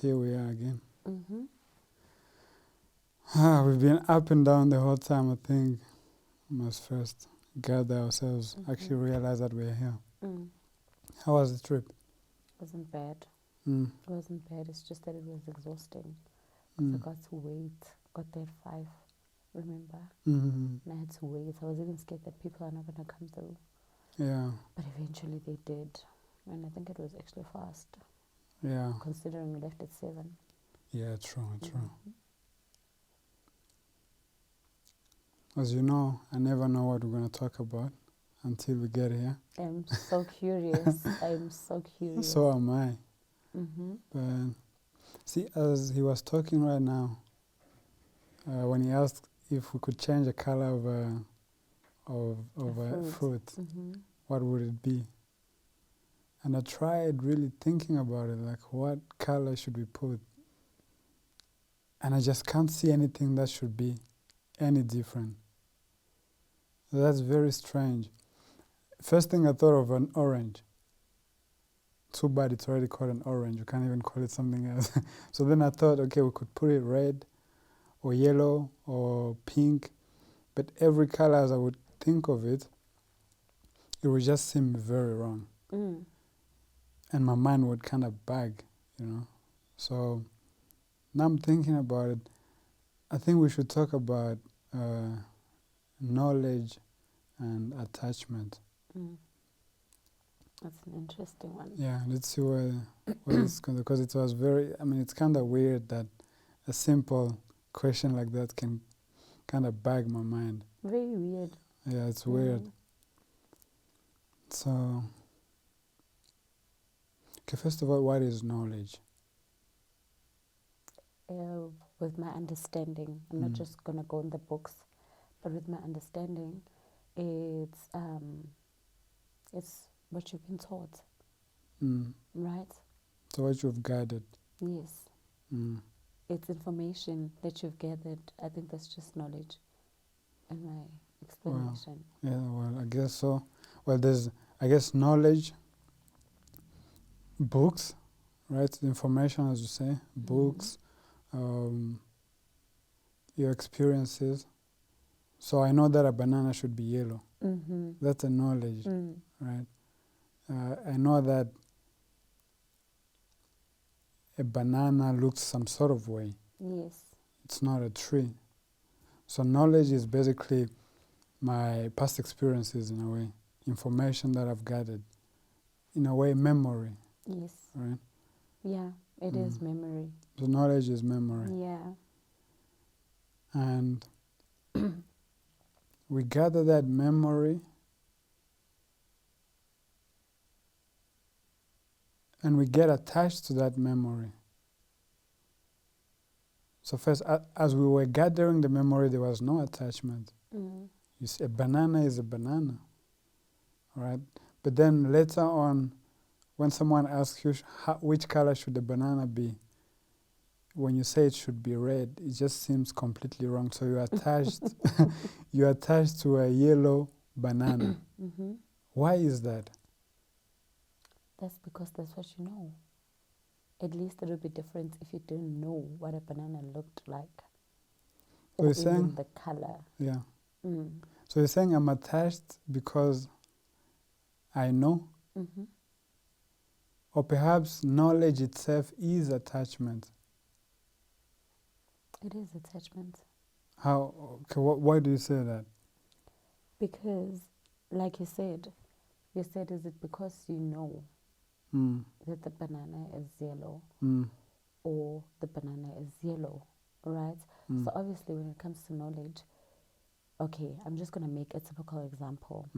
here we are again. Mm-hmm. We've been up and down the whole time. I think we must first gather ourselves, actually realize that we're here. How was the trip? Wasn't bad. Mm. It wasn't bad. It's just that it was exhausting. Because I got to wait. Got there at 5, remember? Mm-hmm. And I had to wait. I was even scared that people are not going to come through. Yeah. But eventually they did. And I think it was actually fast. Yeah. Considering we left at 7. Yeah, true. As you know, I never know what we're going to talk about until we get here. I'm so curious. So am I. Mm-hmm. But see, as he was talking right now, when he asked if we could change the color of a fruit, what would it be? And I tried really thinking about it, like what color should we put? And I just can't see anything that should be any different. That's very strange. First thing I thought of an orange. Too bad it's already called an orange. You can't even call it something else. So then I thought, okay, we could put it red or yellow or pink. But every color as I would think of it, it would just seem very wrong. And my mind would kind of bug, you know. So now I'm thinking about it. I think we should talk about knowledge and attachment. That's an interesting one. Yeah, let's see where it's going, because it was it's kind of weird that a simple question like that can kind of bug my mind. Very weird. Yeah, it's weird. So, okay, first of all, what is knowledge? With my understanding, I'm not just going to go in the books, but with my understanding, it's what you've been taught, right? So what you've gathered. Yes. It's information that you've gathered. I think that's just knowledge in my explanation. I guess so. Well, there's, I guess, knowledge, books, right? Information, as you say, books, your experiences. So I know that a banana should be yellow. That's a knowledge, right? I know that a banana looks some sort of way. Yes. It's not a tree. So knowledge is basically my past experiences in a way, information that I've gathered. In a way, memory. Yes. Right? Yeah, it is memory. So knowledge is memory. Yeah. And we gather that memory and we get attached to that memory. So first, as we were gathering the memory, there was no attachment. You see, a banana is a banana, right? But then later on, when someone asks you which color should the banana be, when you say it should be red, it just seems completely wrong. So you're attached, you're attached to a yellow banana. Why is that? That's because that's what you know. At least it would be different if you didn't know what a banana looked like. So or you're saying, even the color. Yeah. So you're saying I'm attached because I know? Or perhaps knowledge itself is attachment. It is attachment. How? Okay, why do you say that? Because, like you said, is it because you know that the banana is yellow or the banana is yellow, right? So obviously when it comes to knowledge, okay, I'm just going to make a typical example.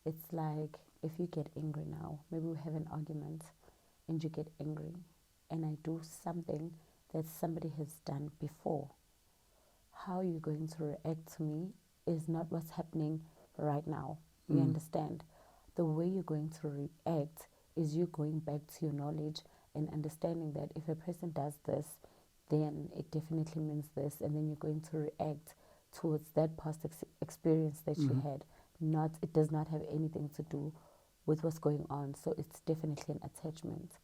It's like if you get angry now, maybe we have an argument and you get angry and I do something that somebody has done before. How you're going to react to me is not what's happening right now. You understand? The way you're going to react is you going back to your knowledge and understanding that if a person does this, then it definitely means this, and then you're going to react towards that past experience that you had. It does not have anything to do with what's going on. So it's definitely an attachment.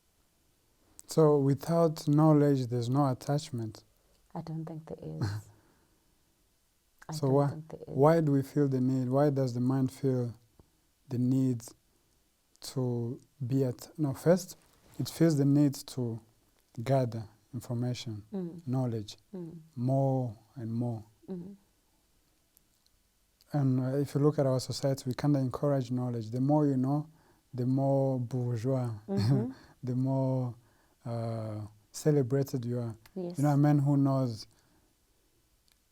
So without knowledge, there's no attachment. I don't think there is. So why do we feel the need? Why does the mind feel the need to be first, it feels the need to gather information, knowledge, more and more. And if you look at our society, we kind of encourage knowledge. The more you know, the more bourgeois, the more celebrated you are. Yes. You know, a man who knows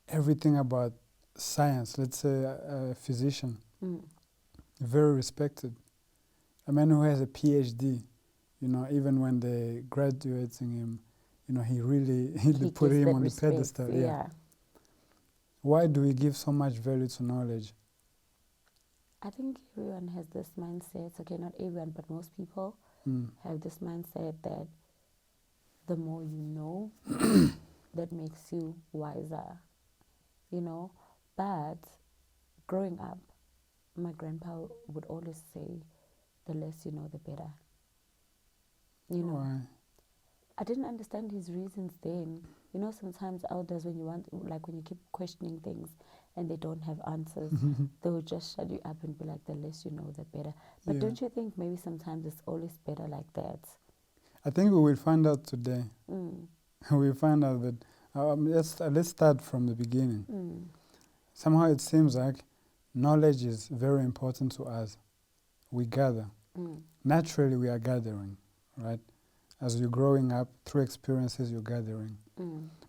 everything about science, let's say a physician, very respected. A man who has a PhD, you know, even when they graduating him, you know, he put him on the pedestal. Yeah. Why do we give so much value to knowledge? I think everyone has this mindset. Okay, not everyone, but most people have this mindset that the more you know, that makes you wiser, you know. But growing up, my grandpa would always say, the less you know, the better. You know. Why? I didn't understand his reasons then. You know, sometimes elders, when you keep questioning things and they don't have answers, they will just shut you up and be like, the less you know, the better. But don't you think maybe sometimes it's always better like that? I think we will find out today. We'll find out that, let's start from the beginning. Somehow it seems like knowledge is very important to us. We gather. Naturally, we are gathering, right? As you're growing up, through experiences, you're gathering.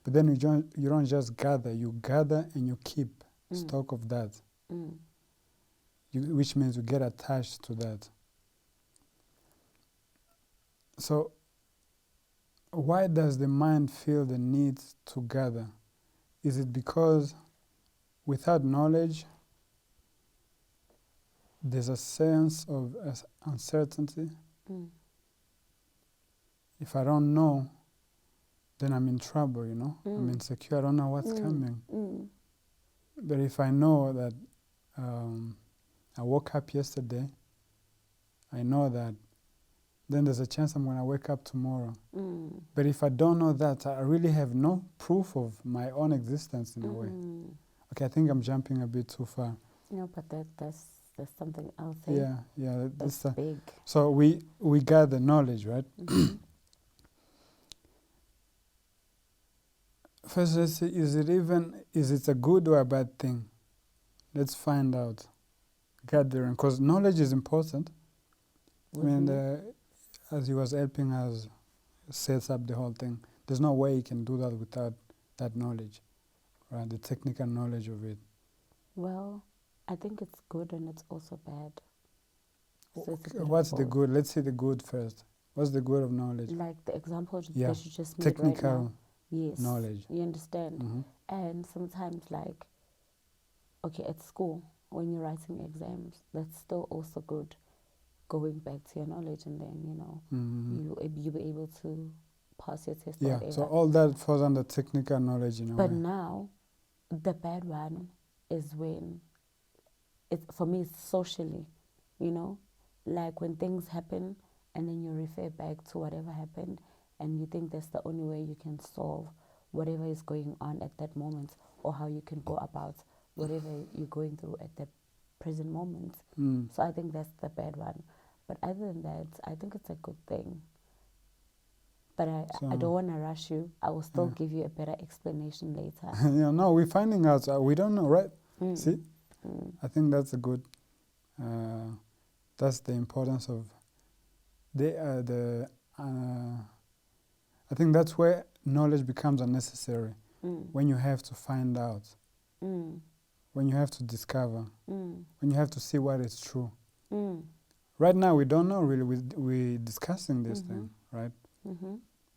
But then you don't just gather. You gather and you keep stock of that, which means you get attached to that. So why does the mind feel the need to gather? Is it because without knowledge, there's a sense of uncertainty? If I don't know, then I'm in trouble, you know? I'm insecure, I don't know what's coming. But if I know that I woke up yesterday, I know that, then there's a chance I'm going to wake up tomorrow. But if I don't know that, I really have no proof of my own existence in a way. Okay, I think I'm jumping a bit too far. No, but that's something else. Yeah, that's big. So we gather knowledge, right? First, let's see, is it a good or a bad thing? Let's find out. Gathering, because knowledge is important. I mean, as he was helping us set up the whole thing, there's no way you can do that without that knowledge, right? The technical knowledge of it. Well, I think it's good and it's also bad. So what's the good? Let's see the good first. What's the good of knowledge? Like the example that you just made technical right now. Yes. Knowledge. You understand? And sometimes, like, okay, at school, when you're writing exams, that's still also good, going back to your knowledge, and then, you know, you'll be able to pass your test or whatever. So all that falls under technical knowledge in a way. But now, the bad one is when, for me, it's socially, you know? Like when things happen and then you refer back to whatever happened, and you think that's the only way you can solve whatever is going on at that moment, or how you can go about whatever you're going through at that present moment. So I think that's the bad one. But other than that, I think it's a good thing. But I don't want to rush you. I will still give you a better explanation later. No, we're finding out. We don't know, right? See? I think that's a good... that's the importance of... I think that's where knowledge becomes unnecessary. When you have to find out. When you have to discover. When you have to see what is true. Right now, we don't know really. We're discussing this thing, right?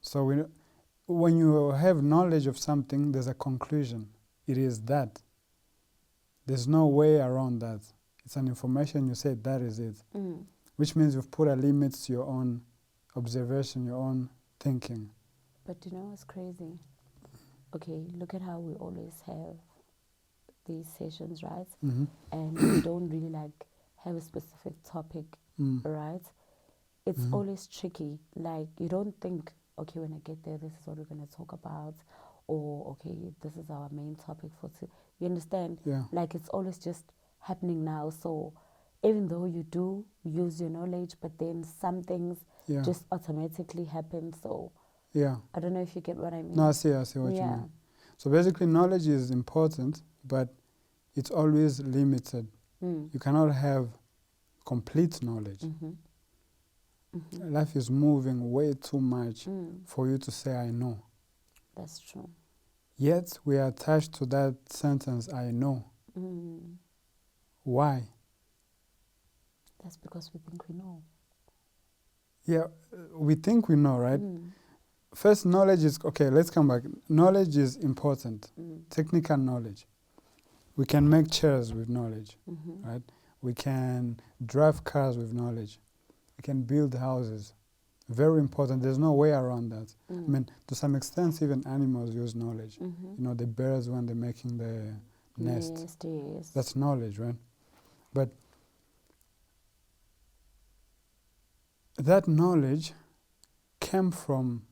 So when you have knowledge of something, there's a conclusion. It is that. There's no way around that. It's an information, you say that is it. Which means you've put a limit to your own observation, your own thinking. But you know what's crazy? Okay, look at how we always have these sessions, right? And we don't really have a specific topic, right? It's always tricky. Like, you don't think okay, when I get there, this is what we're going to talk about, or okay, this is our main topic for today. You understand? Yeah. Like it's always just happening now. So even though you do use your knowledge, but then some things just automatically happen. So yeah, I don't know if you get what I mean. No, I see what you mean. So basically, knowledge is important, but it's always limited. You cannot have complete knowledge. Life is moving way too much for you to say, I know. That's true. Yet, we are attached to that sentence, I know. Why? That's because we think we know. Yeah, we think we know, right? First, knowledge is, okay, let's come back. Knowledge is important. Technical knowledge. We can make chairs with knowledge, right? We can drive cars with knowledge. We can build houses. Very important. There's no way around that. I mean, to some extent, even animals use knowledge. You know, the birds when they're making the nest. Yes. That's knowledge, right? But that knowledge came from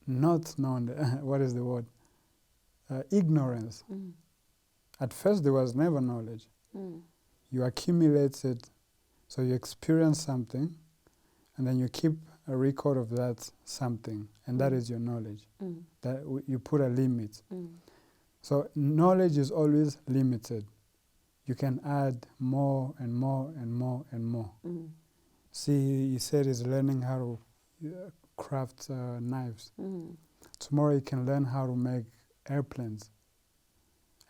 not knowing, what is the word? Ignorance. At first, there was never knowledge. You accumulated, so you experience something, and then you keep a record of that something, and that is your knowledge. That you put a limit. So knowledge is always limited. You can add more and more and more and more. See, he said he's learning how to craft knives. Tomorrow he can learn how to make airplanes,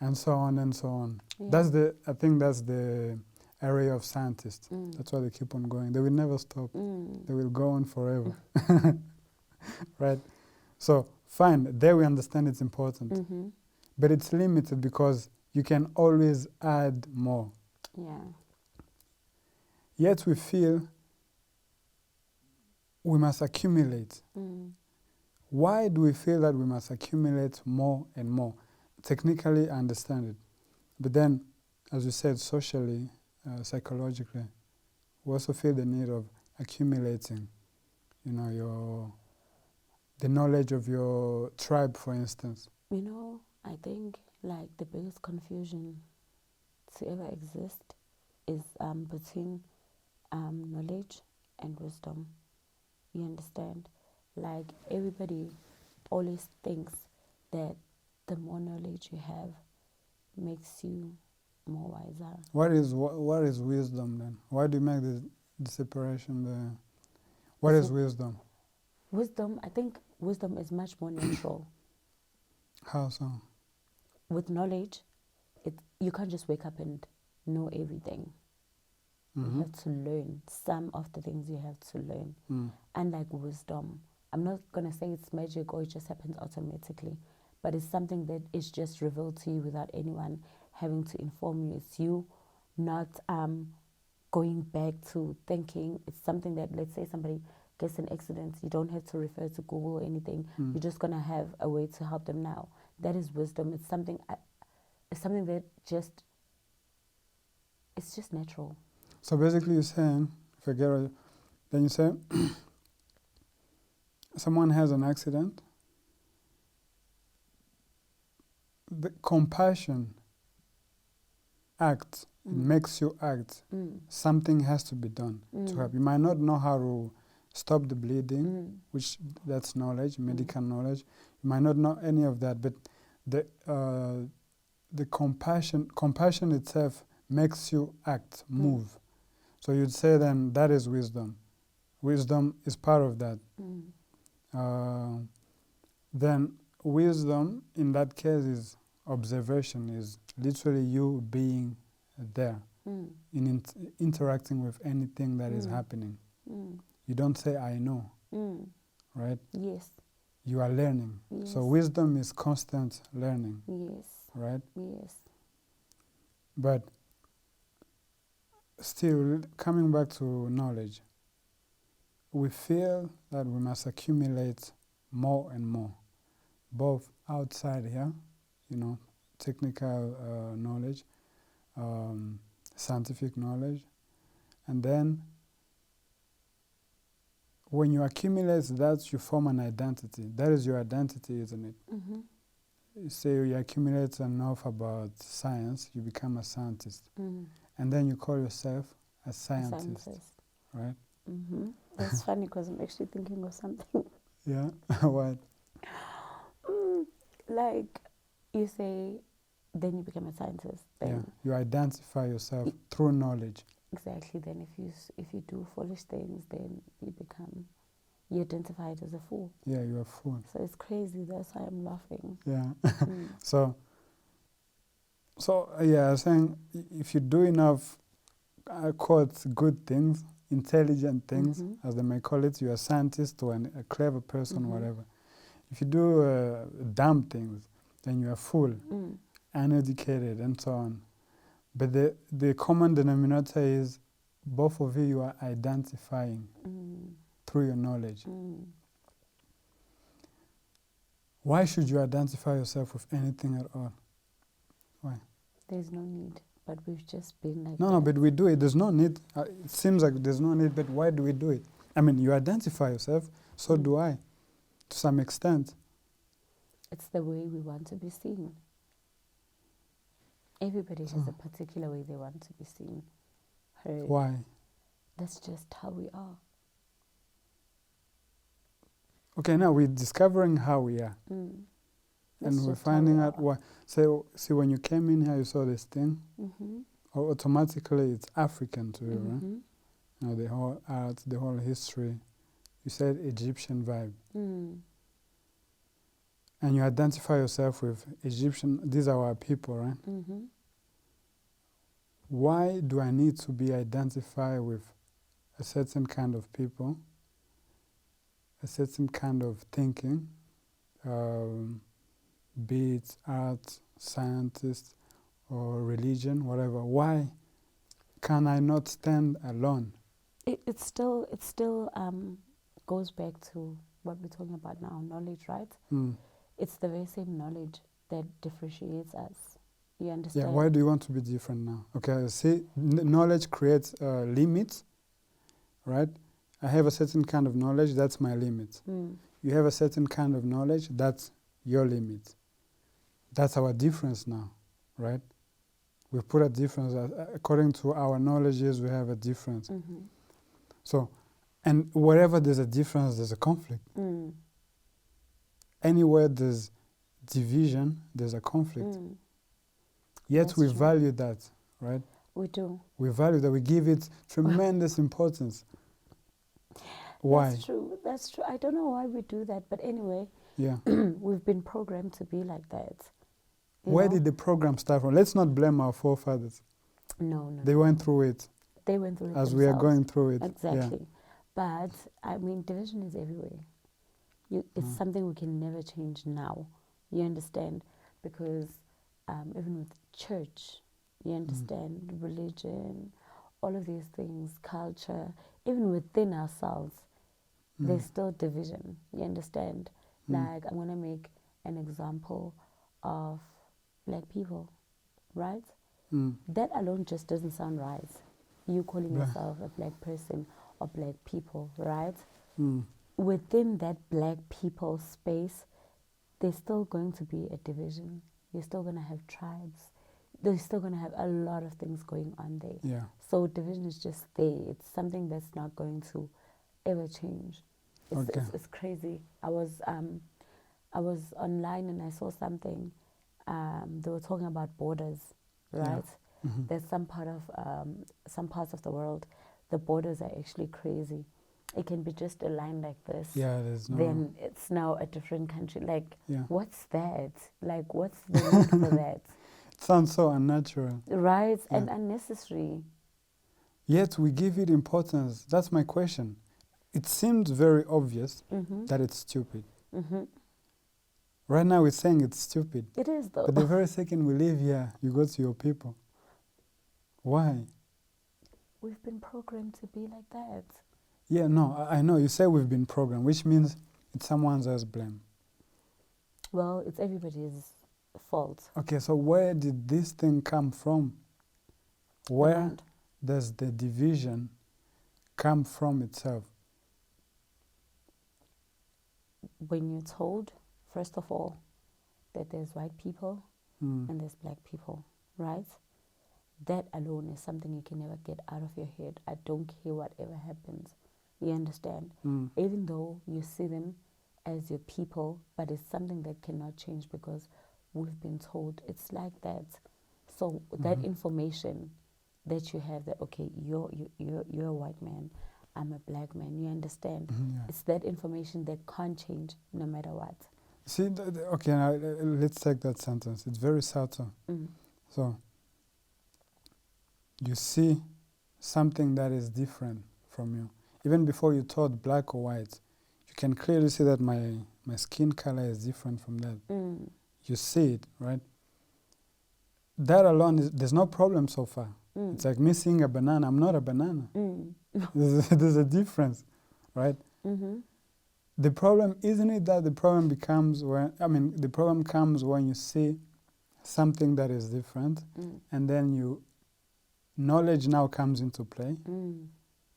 and so on and so on. Yeah. I think that's the area of scientists. That's why they keep on going. They will never stop. They will go on forever. Right? So, fine, there we understand it's important. But it's limited because you can always add more. Yeah. Yet we feel we must accumulate. Why do we feel that we must accumulate more and more? Technically, I understand it. But then, as you said, socially, psychologically, we also feel the need of accumulating, you know, the knowledge of your tribe, for instance. You know, I think like the biggest confusion to ever exist is between knowledge and wisdom. You understand? Like everybody always thinks that the more knowledge you have makes you more wiser. What is wisdom then? Why do you make the separation there? What is wisdom? Wisdom, I think wisdom is much more natural. How so? With knowledge, you can't just wake up and know everything. You have to learn. Some of the things you have to learn. Unlike wisdom, I'm not going to say it's magic or it just happens automatically, but it's something that is just revealed to you without anyone having to inform you. It's you not going back to thinking. It's something that, let's say somebody gets an accident, you don't have to refer to Google or anything. You're just going to have a way to help them now. That is wisdom. It's something that just, it's just natural. So basically you're saying, if I get it, then you say, someone has an accident, the compassion acts, it makes you act. Something has to be done to help. You might not know how to stop the bleeding, which that's knowledge, medical knowledge. You might not know any of that, but the compassion itself makes you act, move. So you'd say then that is wisdom. Wisdom is part of that. Then wisdom in that case is observation, is literally you being there, in interacting with anything that is happening. You don't say, I know, right? Yes. You are learning. Yes. So wisdom is constant learning. Yes. Right? Yes. But still, coming back to knowledge, we feel that we must accumulate more and more, both outside here, technical knowledge, scientific knowledge, and then when you accumulate that, you form an identity. That is your identity, isn't it? Mm-hmm. You say you accumulate enough about science, you become a scientist. Mm. And then you call yourself a scientist. Right? Mm-hmm. That's funny because I'm actually thinking of something. Yeah? What? Like, you say, then you become a scientist. Then yeah, you identify yourself through knowledge. Exactly. Then if you do foolish things, then you identify it as a fool. Yeah, you're a fool. So it's crazy. That's why I'm laughing. Yeah. So yeah, I was saying if you do enough, quote, good things, intelligent things, as they may call it, you're a scientist or a clever person, whatever. If you do dumb things, then you're a fool, uneducated, and so on. But the common denominator is both of you are identifying through your knowledge. Why should you identify yourself with anything at all? Why? There's no need, but we've just been like No, but we do it. There's no need. It seems like there's no need, but why do we do it? I mean, you identify yourself, so do I, to some extent. It's the way we want to be seen. Everybody has a particular way they want to be seen, heard. Why? That's just how we are. Okay, now we're discovering how we are. And we're finding out why. So, see, when you came in here, you saw this thing. Automatically, it's African to you, right? You know, the whole art, the whole history. You said Egyptian vibe. And you identify yourself with Egyptian. These are our people, right? Why do I need to be identified with a certain kind of people, a certain kind of thinking, be it art, scientist, or religion, whatever? Why can I not stand alone? It still goes back to what we're talking about now, knowledge, right? It's the very same knowledge that differentiates us. You understand? Yeah, why do you want to be different now? Okay, see, knowledge creates limits, right? I have a certain kind of knowledge, that's my limit. You have a certain kind of knowledge, that's your limit. That's our difference now, right? We put a difference. According to our knowledges, we have a difference. So, and wherever there's a difference, there's a conflict. Anywhere there's division, there's a conflict. Yet that's we true. Value that, right? We do. We value that. We give it tremendous importance. Why? That's true. That's true. I don't know why we do that, but anyway, yeah, we've been programmed to be like that. Where did the program start from? Let's not blame our forefathers. No. They went through it. They went through it as themselves. We are going through it. Exactly. Yeah. But, I mean, division is everywhere. It's something we can never change now. You understand? Because even with church, you understand, religion, all of these things, culture, even within ourselves, there's still division. You understand? Like, I'm going to make an example of black people, right? That alone just doesn't sound right. You calling yourself a black person or black people, right? Within that black people space, there's still going to be a division. You're still going to have tribes. There's still going to have a lot of things going on there. Yeah. So division is just there. It's something that's not going to ever change. It's crazy. I was online and I saw something. They were talking about borders, right? Yeah. There's some parts of the world, the borders are actually crazy. It can be just a line like this. Yeah, there's no. Then it's now a different country. Like, what's that? Like, what's the need for that? It sounds so unnatural. Right, and unnecessary. Yet we give it importance. That's my question. It seems very obvious that it's stupid. Right now we're saying it's stupid. It is, though. But the very second we leave here, you go to your people. Why? We've been programmed to be like that. Yeah, no, I know. You say we've been programmed, which means it's someone else's blame. Well, it's everybody's fault. Okay, so where did this thing come from? Where does the division come from itself? when you're told, first of all, that there's white people and there's black people, right? That alone is something you can never get out of your head. I don't care whatever happens. You understand? Even though you see them as your people, but it's something that cannot change because we've been told it's like that. So that information that you have, that okay, you're a white man, I'm a black man, you understand? It's that information that can't change no matter what. See, okay, now let's take that sentence. It's very subtle. So, you see something that is different from you. Even before you thought black or white, you can clearly see that my skin color is different from that. You see it, right? That alone, there's no problem so far. It's like me seeing a banana. I'm not a banana. There's a difference, right? The problem, isn't it that the problem becomes the problem comes when you see something that is different and then knowledge now comes into play,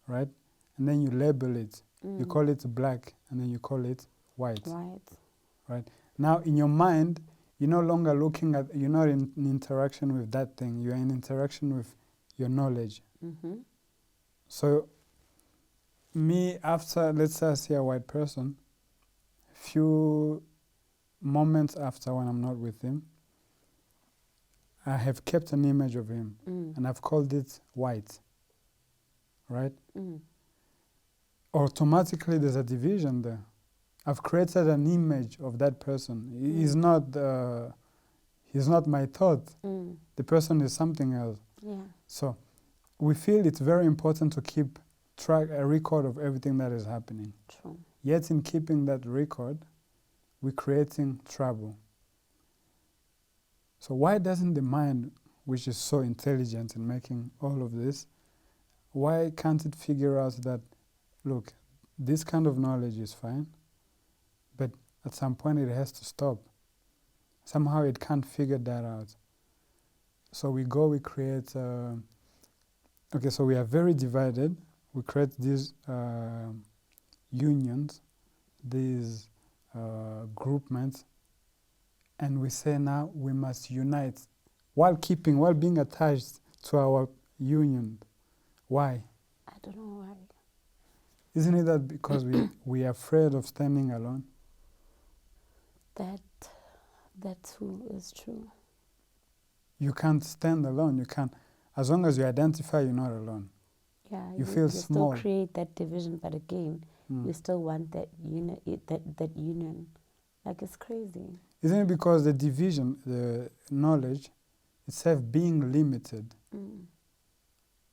right? And then you label it. You call it black and then you call it white. Right? Now in your mind, you're no longer you're not in interaction with that thing. You're in interaction with your knowledge. So me, after, let's say I see a white person, few moments after when I'm not with him, I have kept an image of him and I've called it white, right? Automatically there's a division there. I've created an image of that person. He's not my thought. The person is something else. So we feel it's very important to keep a record of everything that is happening. True. Yet in keeping that record, we're creating trouble. So why doesn't the mind, which is so intelligent in making all of this, why can't it figure out that, look, this kind of knowledge is fine, but at some point it has to stop. Somehow it can't figure that out. So we create, so we are very divided. We create these unions, these groupments, and we say now we must unite while being attached to our union. Why? I don't know why. Isn't it that because we are afraid of standing alone? That too is true. You can't stand alone. You can't. As long as you identify, you're not alone. Yeah, you feel small. You still create that division, but again, you still want that union. Like, it's crazy. Isn't it because the division, the knowledge, itself being limited,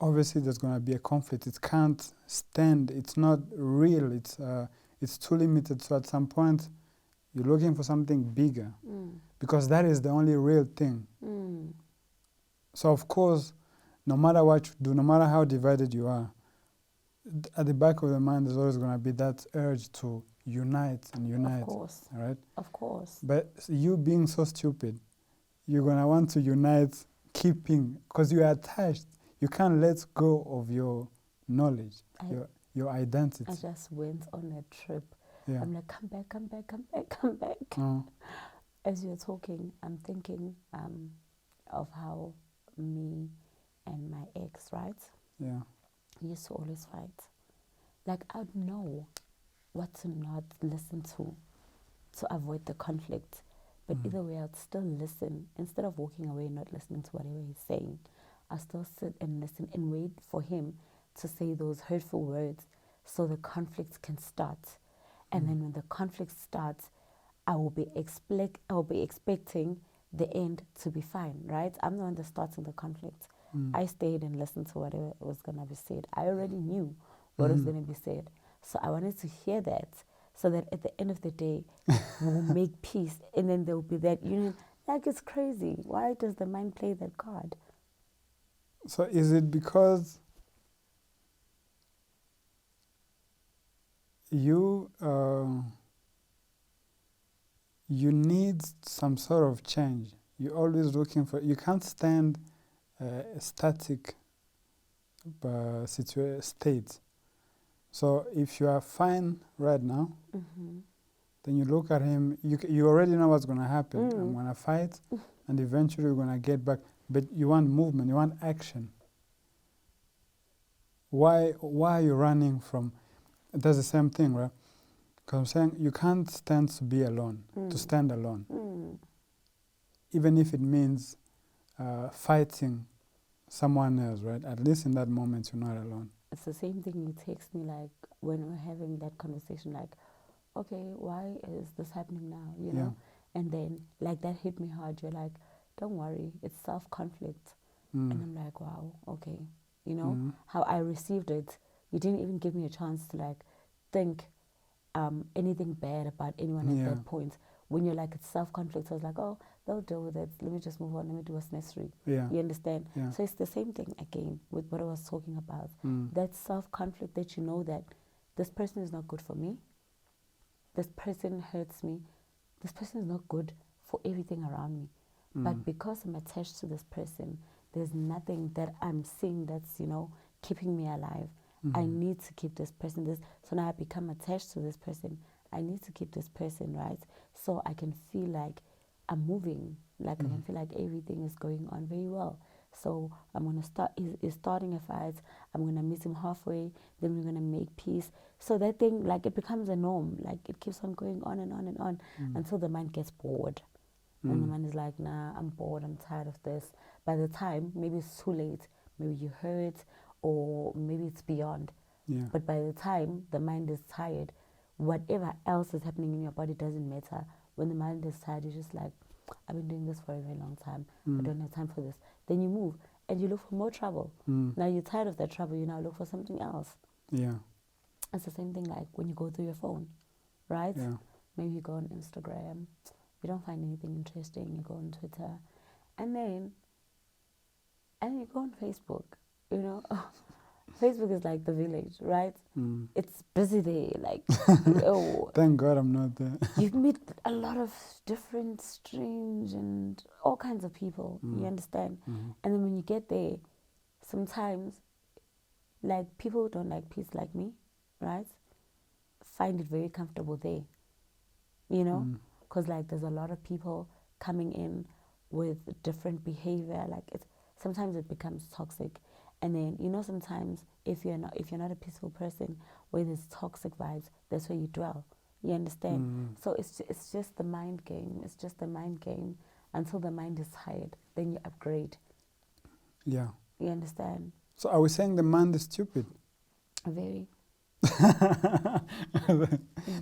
obviously there's going to be a conflict. It can't stand. It's not real. It's too limited. So at some point, you're looking for something bigger because that is the only real thing. So of course, no matter what you do, no matter how divided you are, at the back of the mind there's always going to be that urge to unite and unite. Of course. Right? Of course. But you being so stupid, you're going to want to unite, because you are attached. You can't let go of your knowledge, your identity. I just went on a trip. Yeah. I'm like, come back, come back, come back, come back. As you're talking, I'm thinking of how me and my ex, right? Yeah. Used to always fight. Like, I'd know what to not listen to avoid the conflict. But either way, I'd still listen. Instead of walking away and not listening to whatever he's saying, I'll still sit and listen and wait for him to say those hurtful words so the conflict can start. And then when the conflict starts, I will be expecting the end to be fine, right? I'm the one that's starting the conflict. I stayed and listened to whatever was going to be said. I already knew what was going to be said. So I wanted to hear that so that at the end of the day, we'll make peace. And then there will be that union. Like, it's crazy. Why does the mind play that card? So is it because you need some sort of change? You're always looking for, you can't stand a static state. So if you are fine right now, then you look at him, you already know what's going to happen. I'm going to fight, and eventually we're going to get back. But you want movement, you want action. Why are you running from? That's the same thing, right? Because I'm saying you can't stand to be alone, to stand alone. Even if it means fighting someone else, right? At least in that moment, you're not alone. It's the same thing you text me, like, when we're having that conversation, like, okay, why is this happening now, you know? And then, like, that hit me hard. You're like, don't worry, it's self-conflict. And I'm like, wow, okay. You know, how I received it, you didn't even give me a chance to, like, think anything bad about anyone at that point. When you're like, it's self-conflict, I was like, oh, they'll deal with it. Let me just move on. Let me do what's necessary. You understand? So it's the same thing again with what I was talking about. That self-conflict that you know that this person is not good for me. This person hurts me. This person is not good for everything around me. But because I'm attached to this person, there's nothing that I'm seeing that's, you know, keeping me alive. I need to keep this person. So now I become attached to this person. I need to keep this person, right? So I can feel like I'm moving. Like I can feel like everything is going on very well. So I'm going to start, he's starting a fight. I'm going to meet him halfway. Then we're going to make peace. So that thing, like, it becomes a norm. Like, it keeps on going on and on and on until the mind gets bored. And the mind is like, nah, I'm bored. I'm tired of this. By the time, maybe it's too late. Maybe you hurt, or maybe it's beyond. But by the time the mind is tired, whatever else is happening in your body doesn't matter. When the mind is tired, you're just like, I've been doing this for a very long time. I don't have time for this. Then you move and you look for more trouble. Now you're tired of that trouble. You now look for something else. It's the same thing like when you go through your phone, right? Maybe you go on Instagram. You don't find anything interesting. You go on Twitter. And then you go on Facebook, you know. Facebook is like the village, right? It's busy there, like, oh. Thank God I'm not there. You meet a lot of different, strange, and all kinds of people, you understand? And then when you get there, sometimes, like, people who don't like peace like me, right, find it very comfortable there, you know? Because, like, there's a lot of people coming in with different behavior. Like, sometimes it becomes toxic. And then, you know, sometimes if you're not a peaceful person, where there's toxic vibes, that's where you dwell. You understand? So it's just the mind game. It's just the mind game until the mind is tired. Then you upgrade. You understand? So are we saying the mind is stupid? Very.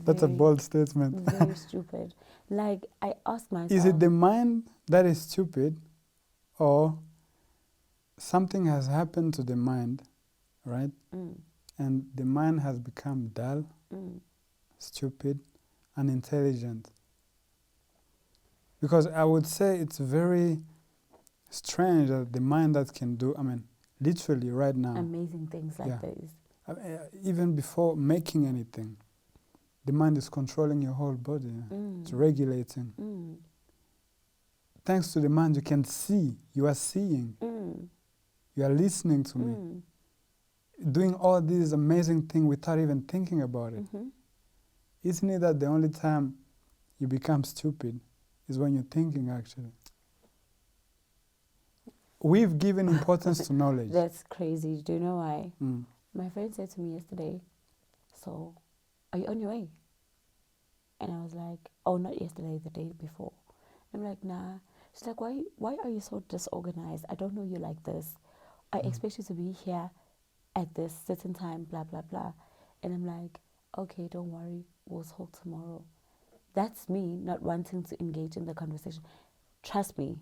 That's a bold statement. Very stupid. Like, I ask myself, is it the mind that is stupid, or something has happened to the mind, right? And the mind has become dull, stupid, unintelligent. Because I would say it's very strange that the mind that can do, I mean, literally right now. Amazing things like this. Even before making anything, the mind is controlling your whole body. It's regulating. Thanks to the mind, you can see. You are seeing. You are listening to me. Doing all these amazing things without even thinking about it. Isn't it that the only time you become stupid is when you're thinking, actually? We've given importance to knowledge. That's crazy. Do you know why? My friend said to me yesterday, so, are you on your way? And I was like, oh, not yesterday, the day before. I'm like, nah. She's like, why are you so disorganized? I don't know you like this. I expect you to be here at this certain time, blah, blah, blah. And I'm like, okay, don't worry. We'll talk tomorrow. That's me not wanting to engage in the conversation. Trust me,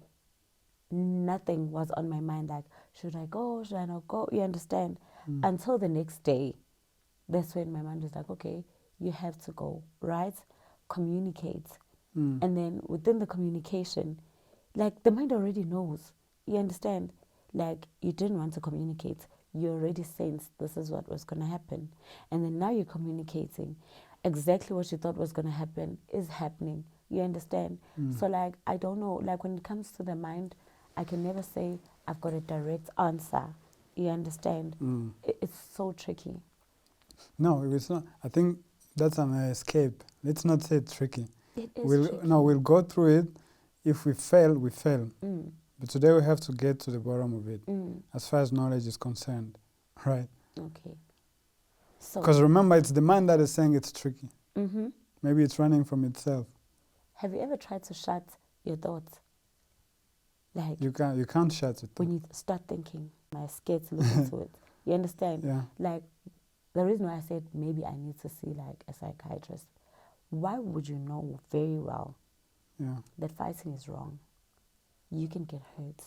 nothing was on my mind like, should I go? Should I not go? You understand? Until the next day. That's when my mind was like, okay, you have to go, right? Communicate. And then within the communication, like, the mind already knows. You understand? Like, you didn't want to communicate. You already sensed this is what was going to happen. And then now you're communicating. Exactly what you thought was going to happen is happening. You understand? So, like, I don't know. Like, when it comes to the mind, I can never say I've got a direct answer. You understand? It's so tricky. No, it's not. I think That's an escape. Let's not say it's tricky. It is tricky. No, we'll go through it. If we fail, we fail. Mm. But today we have to get to the bottom of it, Mm. as far as knowledge is concerned, right? Okay. So. Because remember, it's the mind that is saying it's tricky. Mm-hmm. Maybe it's running from itself. Have you ever tried to shut your thoughts? Like you can't shut it. When you start thinking, I'm scared to look into it. You understand? Yeah. Like the reason why I said maybe I need to see like a psychiatrist. Why would you know very well that fighting is wrong? You can get hurt,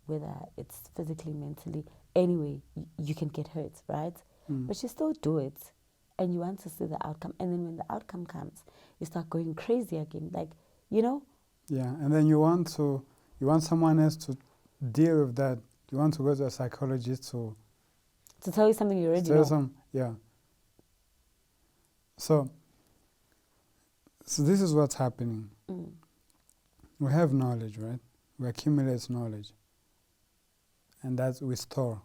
whether it's physically, mentally. Anyway, you can get hurt, right? But you still do it, and you want to see the outcome. And then when the outcome comes, you start going crazy again. Like, you know? Yeah, and then you want someone else to deal with that. You want to go to a psychologist to tell you something you already know. Yeah. So this is what's happening. We have knowledge, right? We accumulate knowledge. And that we store.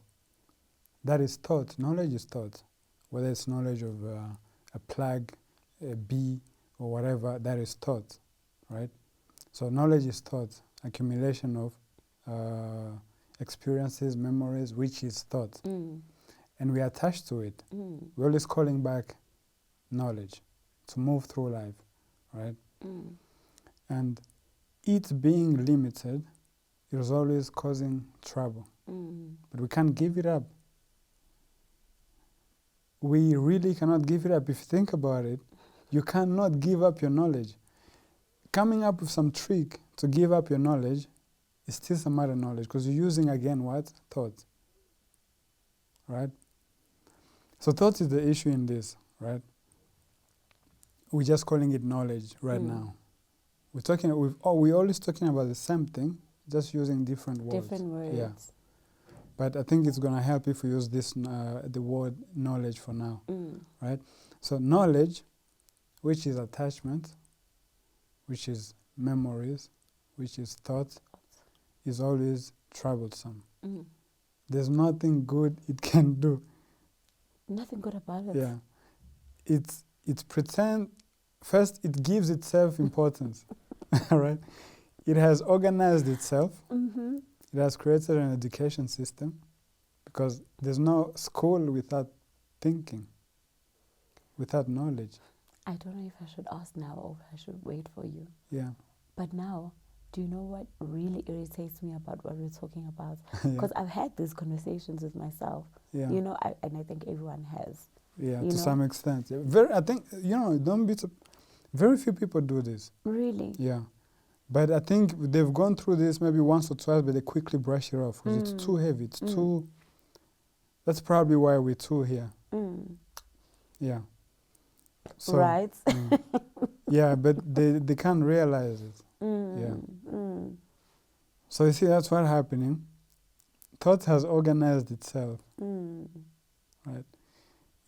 That is taught. Knowledge is taught. Whether it's knowledge of a plug, a bee, or whatever, that is taught, right? So knowledge is taught. Accumulation of experiences, memories, which is taught. And we attach to it. We're always calling back knowledge to move through life, right? And it being limited, it was always causing trouble. But we can't give it up. We really cannot give it up. If you think about it, you cannot give up your knowledge. Coming up with some trick to give up your knowledge is still some other knowledge, because you're using, again, what? Thought. Right? So thought is the issue in this, right? We're just calling it knowledge right now. We're always talking about the same thing, just using different words. Different words. Yeah. But I think it's going to help if we use this the word knowledge for now, right? So knowledge, which is attachment, which is memories, which is thought, is always troublesome. There's nothing good it can do. Nothing good about it. Yeah. It's pretend. First, it gives itself importance, right? It has organized itself. It has created an education system, because there's no school without thinking, without knowledge. I don't know if I should ask now or if I should wait for you. Yeah. But now, do you know what really irritates me about what we're talking about? Because I've had these conversations with myself. Yeah. You know, and I think everyone has. Yeah, to some extent. Yeah. I think, don't be very few people do this. Really? Yeah. But I think they've gone through this maybe once or twice, but they quickly brush it off because it's too heavy. It's too. That's probably why we're two here. Yeah. So, right. Yeah, but they can't realize it. Yeah. So you see, that's what's happening. Thought has organized itself. Right.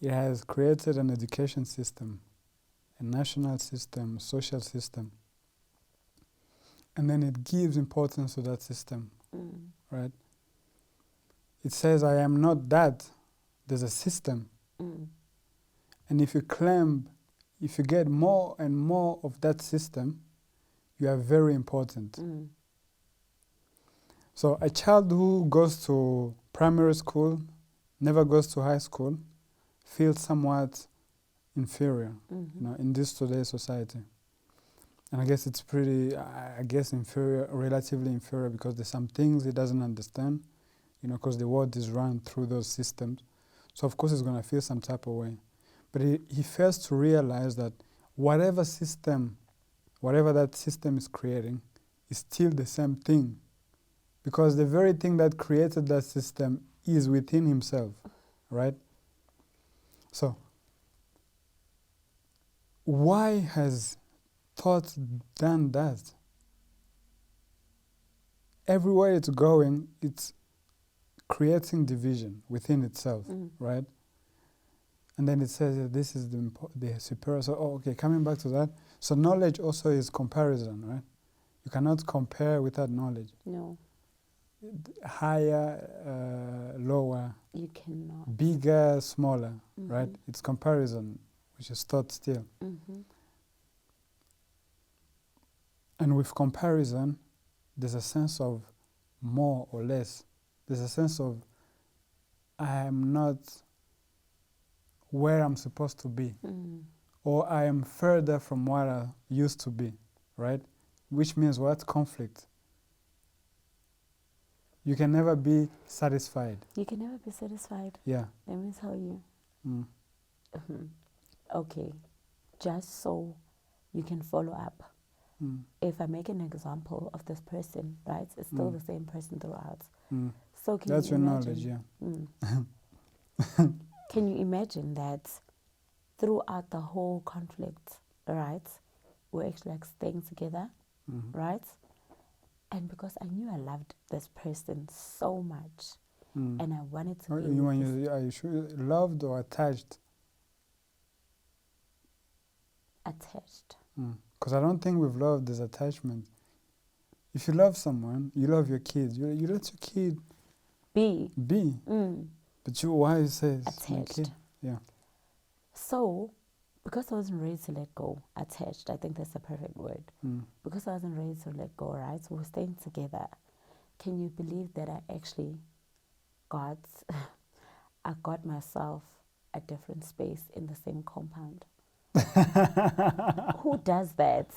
It has created an education system, a national system, social system. And then it gives importance to that system, right? It says, I am not that. There's a system. And if you get more and more of that system, you are very important. So a child who goes to primary school, never goes to high school, feels somewhat inferior, in this today's society. And I guess it's pretty, inferior, relatively inferior, because there's some things he doesn't understand, because the world is run through those systems. So of course he's going to feel some type of way. But he fails to realize that whatever that system is creating is still the same thing. Because the very thing that created that system is within himself, right? So, why has thought done that? Everywhere it's going, it's creating division within itself, right? And then it says that this is the superior. So, coming back to that. So knowledge also is comparison, right? You cannot compare without knowledge. No. Higher, lower. You cannot. Bigger, smaller, right? It's comparison, which is thought still. And with comparison, there's a sense of more or less. There's a sense of I am not where I'm supposed to be, or I am further from what I used to be, right? Which means what? Conflict. You can never be satisfied. You can never be satisfied. Yeah. Let me tell you. Okay, just so you can follow up. If I make an example of this person, right, it's still the same person throughout. So can That's you your imagine, knowledge, yeah. Can you imagine that throughout the whole conflict, right, we're actually like staying together, right? And because I knew I loved this person so much, and I wanted to be with this. Are you sure loved or attached? Attached. Because I don't think with love there's attachment. If you love someone, you love your kid. You let your kid be. But why you say it's my attached? kid? Yeah. So, because I wasn't ready to let go, attached, I think that's the perfect word. Because I wasn't ready to let go, right? So we're staying together. Can you believe that I actually got myself a different space in the same compound? Who does that?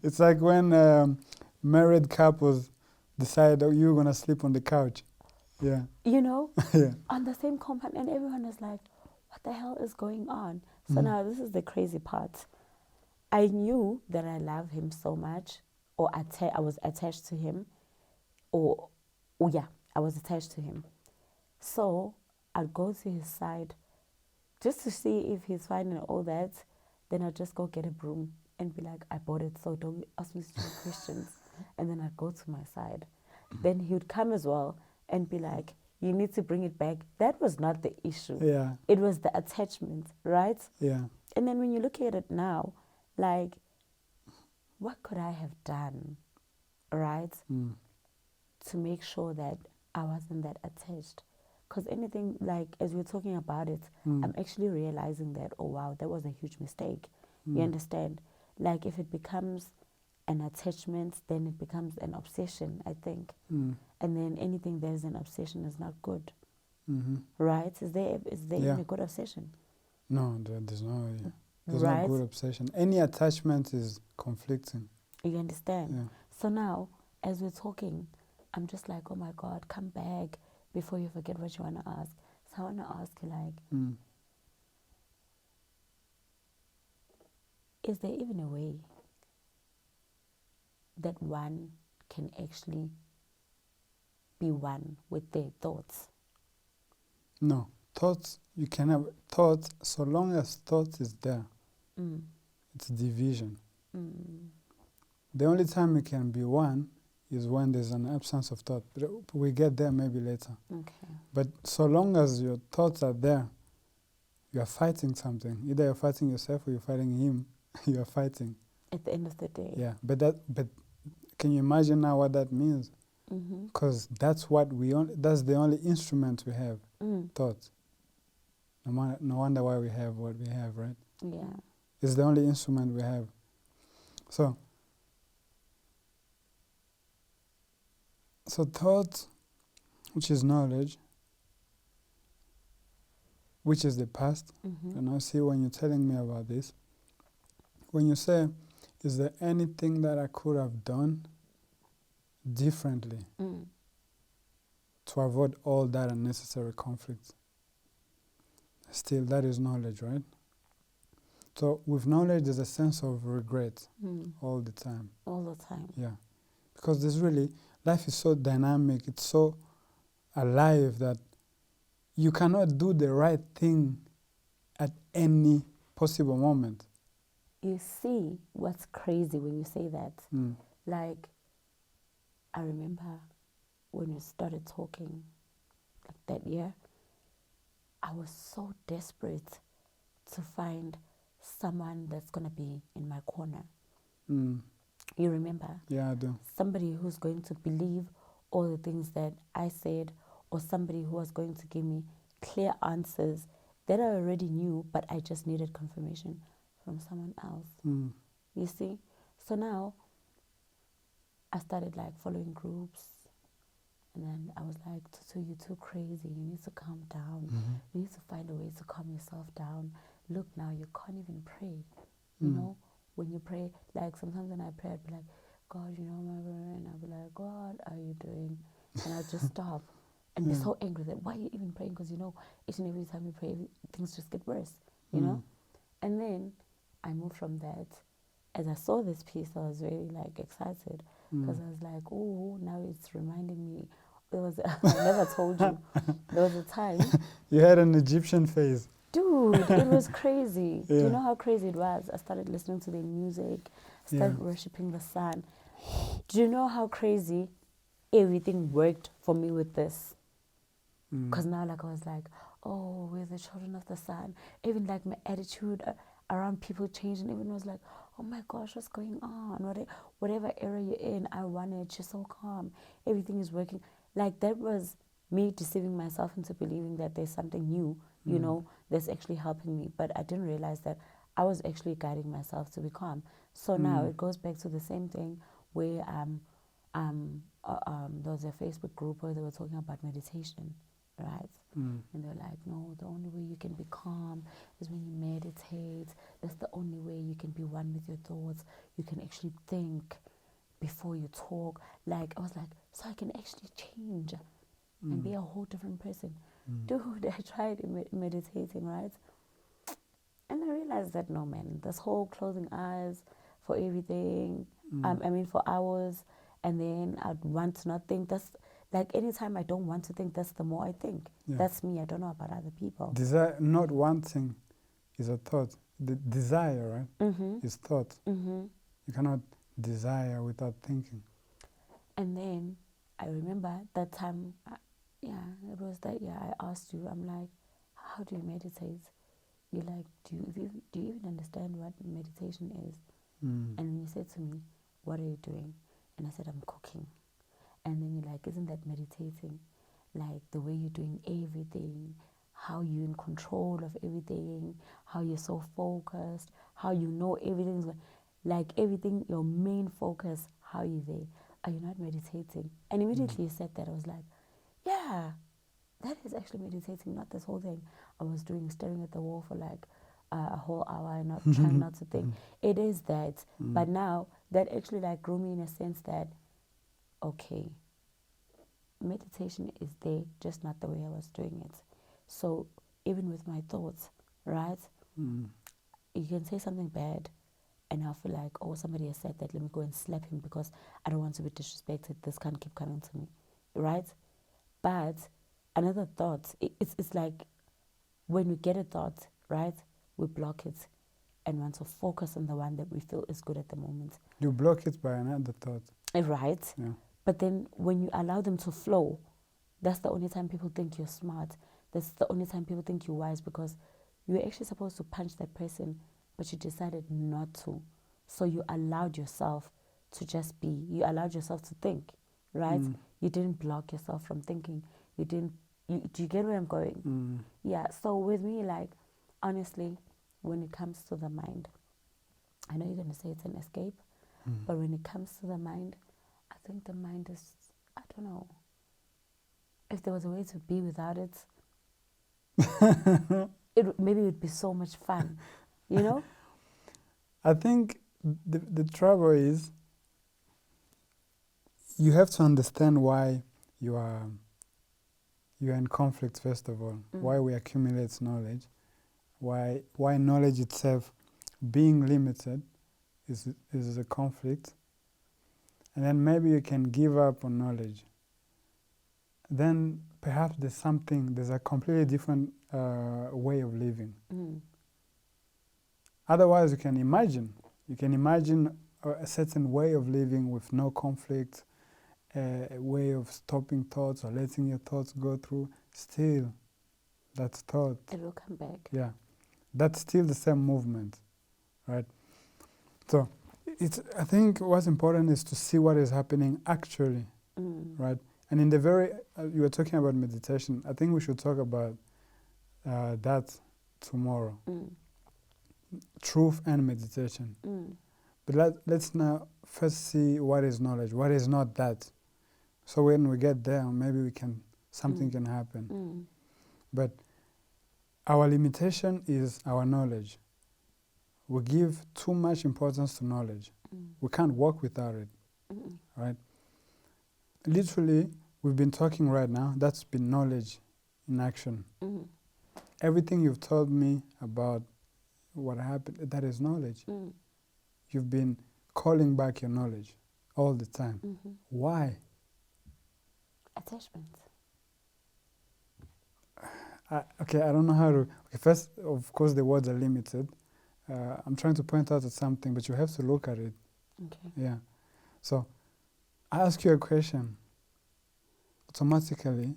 It's like when married couples decide that you're going to sleep on the couch. Yeah. You know? Yeah. On the same compound, and everyone is like, what the hell is going on? So now this is the crazy part. I knew that I love him so much, or I was attached to him, I was attached to him. So I'd go to his side just to see if he's fine and all that. Then I'd just go get a broom and be like, I bought it, so don't ask me stupid questions. And then I'd go to my side. Then he would come as well and be like, you need to bring it back. That was not the issue. Yeah. It was the attachment, right? Yeah. And then when you look at it now, like, what could I have done, right, to make sure that I wasn't that attached? Because anything, like, as we're talking about it, I'm actually realizing that, oh, wow, that was a huge mistake. You understand? Like, if it becomes an attachment, then it becomes an obsession, I think. And then anything that is an obsession is not good. Right? Is there even a good obsession? No, there's no Right? good obsession. Any attachment is conflicting. You understand? Yeah. So now, as we're talking, I'm just like, oh my God, come back before you forget what you want to ask. So I want to ask you, like, is there even a way that one can actually be one with their thoughts? No. Thoughts, you can have thoughts, so long as thought is there, it's division. The only time you can be one is when there's an absence of thought. But we get there maybe later. Okay. But so long as your thoughts are there, you are fighting something. Either you're fighting yourself or you're fighting him. You are fighting. At the end of the day. Yeah, but can you imagine now what that means? Because that's the only instrument we have, thought. No wonder why we have what we have, right? Yeah. It's the only instrument we have. So thought, which is knowledge, which is the past. And I see when you're telling me about this, when you say, is there anything that I could have done differently to avoid all that unnecessary conflict? Still, that is knowledge, right? So with knowledge, there's a sense of regret all the time. All the time. Yeah. Because life is so dynamic, it's so alive that you cannot do the right thing at any possible moment. You see what's crazy when you say that? Like, I remember when we started talking, like that year, I was so desperate to find someone that's going to be in my corner. You remember? Yeah, I do. Somebody who's going to believe all the things that I said, or somebody who was going to give me clear answers that I already knew, but I just needed confirmation from someone else. You see? So now I started like following groups, and then I was like, Tutu, you're too crazy. You need to calm down. You need to find a way to calm yourself down. Look, now you can't even pray. You know, when you pray, like sometimes when I pray, I'd be like, God, you know my prayer, and I'd be like, God, how are you doing? And I'd just stop and be so angry that why are you even praying? Because you know, each and every time you pray, things just get worse, you know? And then I moved from that. As I saw this piece, I was really like excited because I was like, oh, now it's reminding me. There was I never told you. There was a time. You had an Egyptian phase. Dude, it was crazy. Do you know how crazy it was? I started listening to their music, started worshipping the sun. Do you know how crazy everything worked for me with this? Because now, like, I was like, oh, we're the children of the sun. Even like my attitude around people changed, and everyone was like, oh my gosh, what's going on? Whatever era you're in, I want it. You're so calm. Everything is working. Like, that was me deceiving myself into believing that there's something new, you know, that's actually helping me. But I didn't realize that I was actually guiding myself to be calm. So now it goes back to the same thing where there was a Facebook group where they were talking about meditation, right? And they're like, no, the only way you can be calm is when you meditate. That's the only way you can be one with your thoughts. You can actually think before you talk. Like, I was like, so I can actually change and be a whole different person. Dude, I tried meditating, right? And I realized that, no, man, this whole closing eyes for everything, for hours, and then I'd want to not think. That's like, anytime I don't want to think, that's the more I think. That's me. I don't know about other people. Desire, not wanting, is a thought. The desire, right, is thought. You cannot desire without thinking. And then I remember that time, it was that year I asked you, I'm like, how do you meditate? You're like, do you even understand what meditation is? And then you said to me, what are you doing? And I said, I'm cooking. And then you're like, isn't that meditating? Like, the way you're doing everything, how you're in control of everything, how you're so focused, how you know everything's like everything, your main focus, how you're there. Are you not meditating? And immediately you said that, I was like, yeah, that is actually meditating, not this whole thing I was doing, staring at the wall for like a whole hour and not trying not to think. It is that. But now that actually like grew me in a sense that, okay, meditation is there, just not the way I was doing it. So even with my thoughts, right? You can say something bad and I'll feel like, oh, somebody has said that, let me go and slap him because I don't want to be disrespected. This can't keep coming to me, right? But another thought, it's like when we get a thought, right, we block it and want to focus on the one that we feel is good at the moment. You block it by another thought. Right? Yeah. But then when you allow them to flow, that's the only time people think you're smart. That's the only time people think you're wise, because you were actually supposed to punch that person, but you decided not to. So you allowed yourself to just be. You allowed yourself to think, right? You didn't block yourself from thinking. You didn't. Do you get where I'm going? Yeah. So with me, like, honestly, when it comes to the mind, I know you're going to say it's an escape, but when it comes to the mind, I think the mind is, I don't know, if there was a way to be without it, maybe it would be so much fun, you know? I think the trouble is you have to understand why you are in conflict, first of all, why we accumulate knowledge, why knowledge itself being limited is a conflict, and then maybe you can give up on knowledge. Then perhaps there's a completely different way of living. Otherwise, you can imagine a certain way of living with no conflict, a way of stopping thoughts or letting your thoughts go through. Still, that's thought. It will come back. Yeah, that's still the same movement, right? So, I think what's important is to see what is happening actually, right? And in the you were talking about meditation. I think we should talk about that tomorrow. Truth and meditation. But let's now first see what is knowledge, what is not that. So when we get there, maybe something can happen. But our limitation is our knowledge. We give too much importance to knowledge. We can't walk without it, right? Literally, we've been talking right now, that's been knowledge in action. Everything you've told me about what happened, that is knowledge. You've been calling back your knowledge all the time. Why? Attachment. Okay, I don't know how to... Okay, first, of course, the words are limited. I'm trying to point out at something, but you have to look at it. Okay. Yeah. So, I ask you a question. Automatically,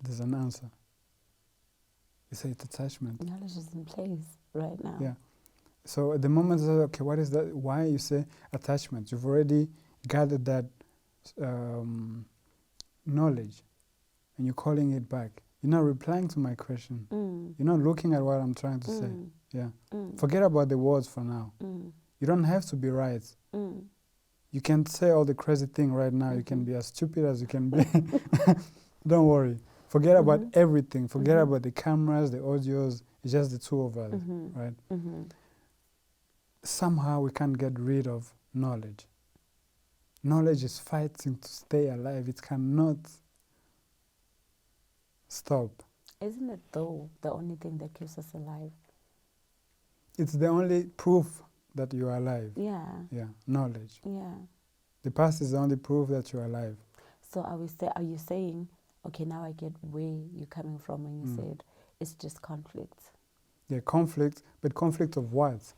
there's an answer. You say it's attachment. Knowledge is in place right now. Yeah. So at the moment, okay, what is that? Why you say attachment? You've already gathered that knowledge, and you're calling it back. You're not replying to my question. You're not looking at what I'm trying to say. Yeah. Forget about the words for now. You don't have to be right. You can say all the crazy thing right now. You can be as stupid as you can be. Don't worry. Forget about everything. Forget about the cameras, the audios. It's just the two of us, right? Somehow we can't get rid of knowledge. Knowledge is fighting to stay alive. It cannot stop. Isn't it, though, the only thing that keeps us alive? It's the only proof that you are alive. Yeah. Yeah, knowledge. Yeah. The past is the only proof that you're alive. So are you saying, okay, now I get where you're coming from when you said it's just conflict? Yeah, conflict, but conflict of what?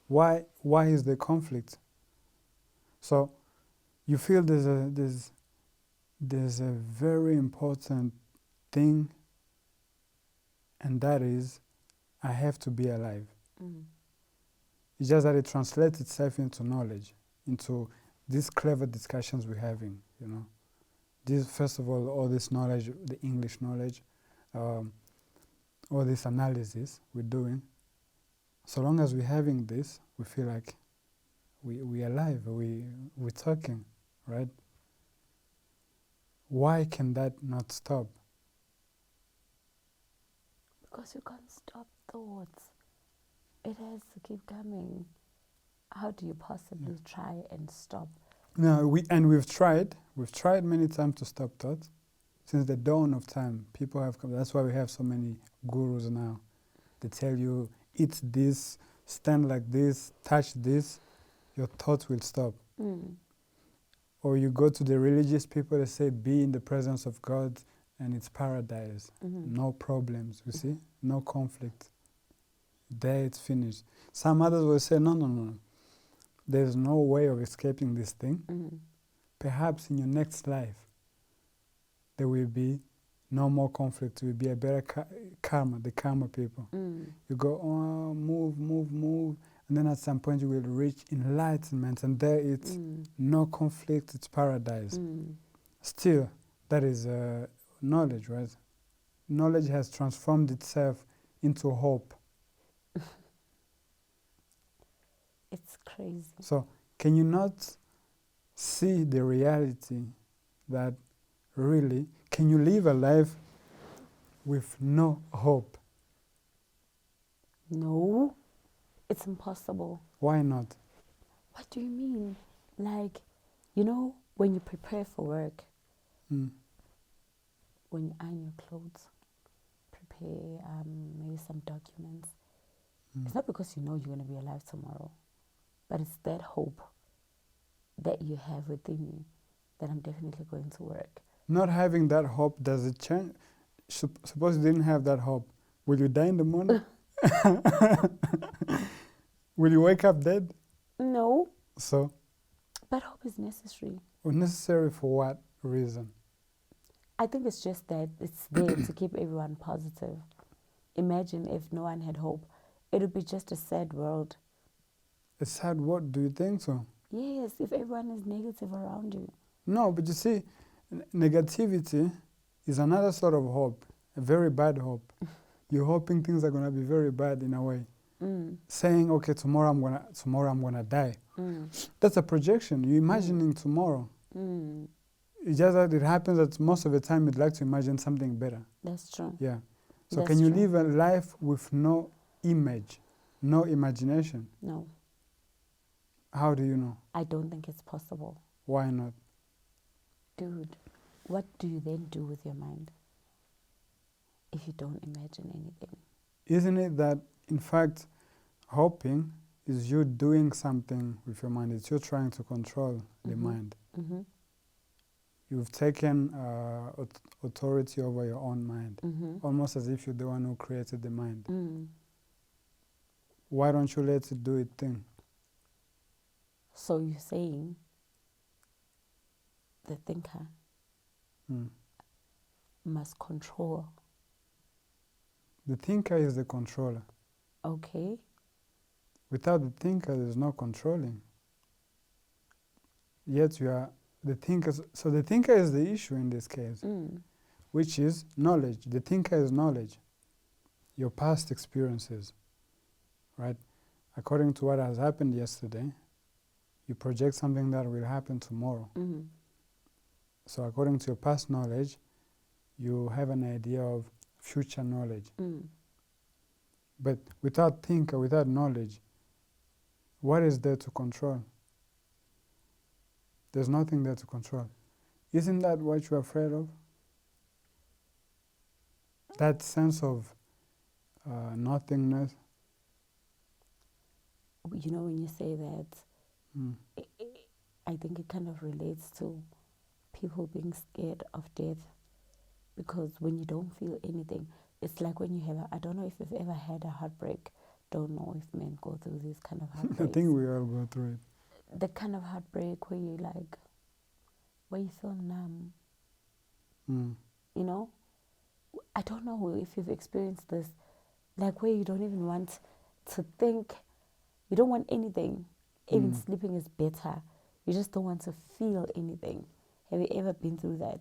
Why is there conflict? So you feel there's a very important thing, and that is I have to be alive. It's just that it translates itself into knowledge, into these clever discussions we're having, you know. This, first of all this knowledge, the English knowledge, all this analysis we're doing. So long as we're having this, we feel like we're alive, we're talking, right? Why can that not stop? Because you can't stop thoughts. It has to keep coming. How do you possibly try and stop? No, we've tried many times to stop thoughts. Since the dawn of time, people have come. That's why we have so many gurus now. They tell you, eat this, stand like this, touch this, your thoughts will stop. Or you go to the religious people, they say, be in the presence of God, and it's paradise. No problems, you see? No conflict. There it's finished. Some others will say, no. There's no way of escaping this thing. Perhaps in your next life, there will be no more conflict. There will be a better karma, the karma people. You go on, move, and then at some point you will reach enlightenment, and there it's no conflict, it's paradise. Still, that is knowledge, right? Knowledge has transformed itself into hope. It's crazy. So, can you not see the reality that really, can you live a life with no hope? No, it's impossible. Why not? What do you mean? Like, you know, when you prepare for work, when you iron your clothes, prepare maybe some documents, it's not because you know you're going to be alive tomorrow, but it's that hope that you have within you that I'm definitely going to work. Not having that hope, does it change? Suppose you didn't have that hope, will you die in the morning? Will you wake up dead? No. So? But hope is necessary. Well, necessary for what reason? I think it's just that it's there to keep everyone positive. Imagine if no one had hope. It would be just a sad world. A sad world? Do you think so? Yes, if everyone is negative around you. No, but you see, negativity is another sort of hope, a very bad hope. you're hoping things are gonna be very bad in a way. Saying, okay, tomorrow I'm gonna die. That's a projection. You're imagining tomorrow. It's just that it happens that most of the time you'd like to imagine something better. That's true. Yeah. So That's can you true. live a life with no image, no imagination? No. How do you know? I don't think it's possible. Why not? Dude, what do you then do with your mind if you don't imagine anything? Isn't it that, in fact, hoping is you doing something with your mind? It's you trying to control the mind. You've taken authority over your own mind, almost as if you're the one who created the mind. Why don't you let it do its thing? So you're saying the thinker must control. The thinker is the controller. Okay. Without the thinker, there's no controlling. Yet you are the thinker. So the thinker is the issue in this case, which is knowledge. The thinker is knowledge, your past experiences, right? According to what has happened yesterday, you project something that will happen tomorrow. So according to your past knowledge, you have an idea of future knowledge. But without thinker, without knowledge, what is there to control? There's nothing there to control. Isn't that what you're afraid of? That sense of nothingness? You know, when you say that, I think it kind of relates to people being scared of death. Because when you don't feel anything, it's like when you have I don't know if you've ever had a heartbreak. Don't know if men go through these kind of heartbreaks. I think we all go through it. The kind of heartbreak where you where you feel numb. You know? I don't know if you've experienced this. Like where you don't even want to think. You don't want anything. Even sleeping is better. You just don't want to feel anything. Have you ever been through that?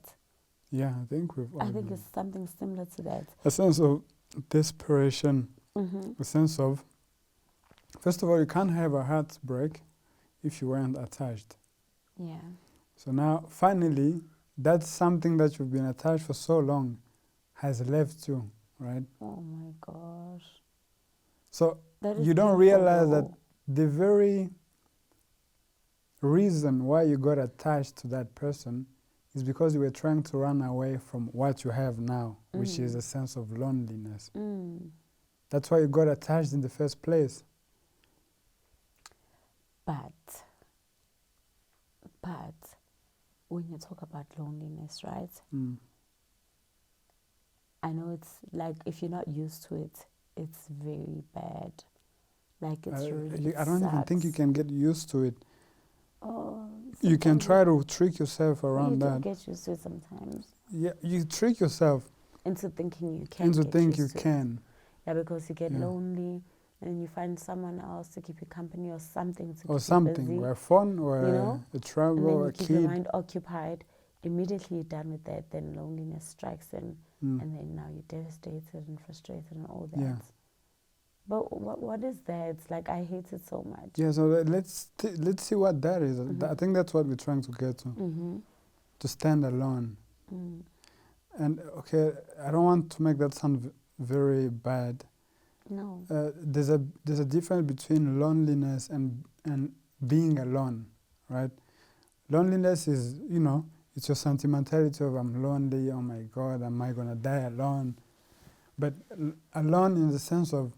Yeah, I think we've all I think it's something similar to that. A sense of desperation. A sense of, first of all, you can't have a heartbreak if you weren't attached. Yeah. So now, finally, that's something that you've been attached for so long has left you, right? Oh my gosh. So you don't realize that the very reason why you got attached to that person is because you were trying to run away from what you have now, which is a sense of loneliness. That's why you got attached in the first place. But when you talk about loneliness, right? I know it's like if you're not used to it, it's very bad. Like it's really I don't even think you can get used to it. Oh, you can try to trick yourself around that. You get used to it sometimes. Yeah, you trick yourself into thinking you can. Into think you can. Yeah, because you get lonely and you find someone else to keep you company or something to keep you busy. Or fun or a travel or a kid. And then you keep your mind occupied. Immediately you're done with that, then loneliness strikes in. And then now you're devastated and frustrated and all that. Yeah. But what is that? It's like I hate it so much. Yeah, so let's see what that is. I think that's what we're trying to get to. To stand alone. And okay, I don't want to make that sound very bad. No. There's a difference between loneliness and being alone, right? Loneliness is, it's your sentimentality of I'm lonely, oh my God, am I going to die alone? But alone in the sense of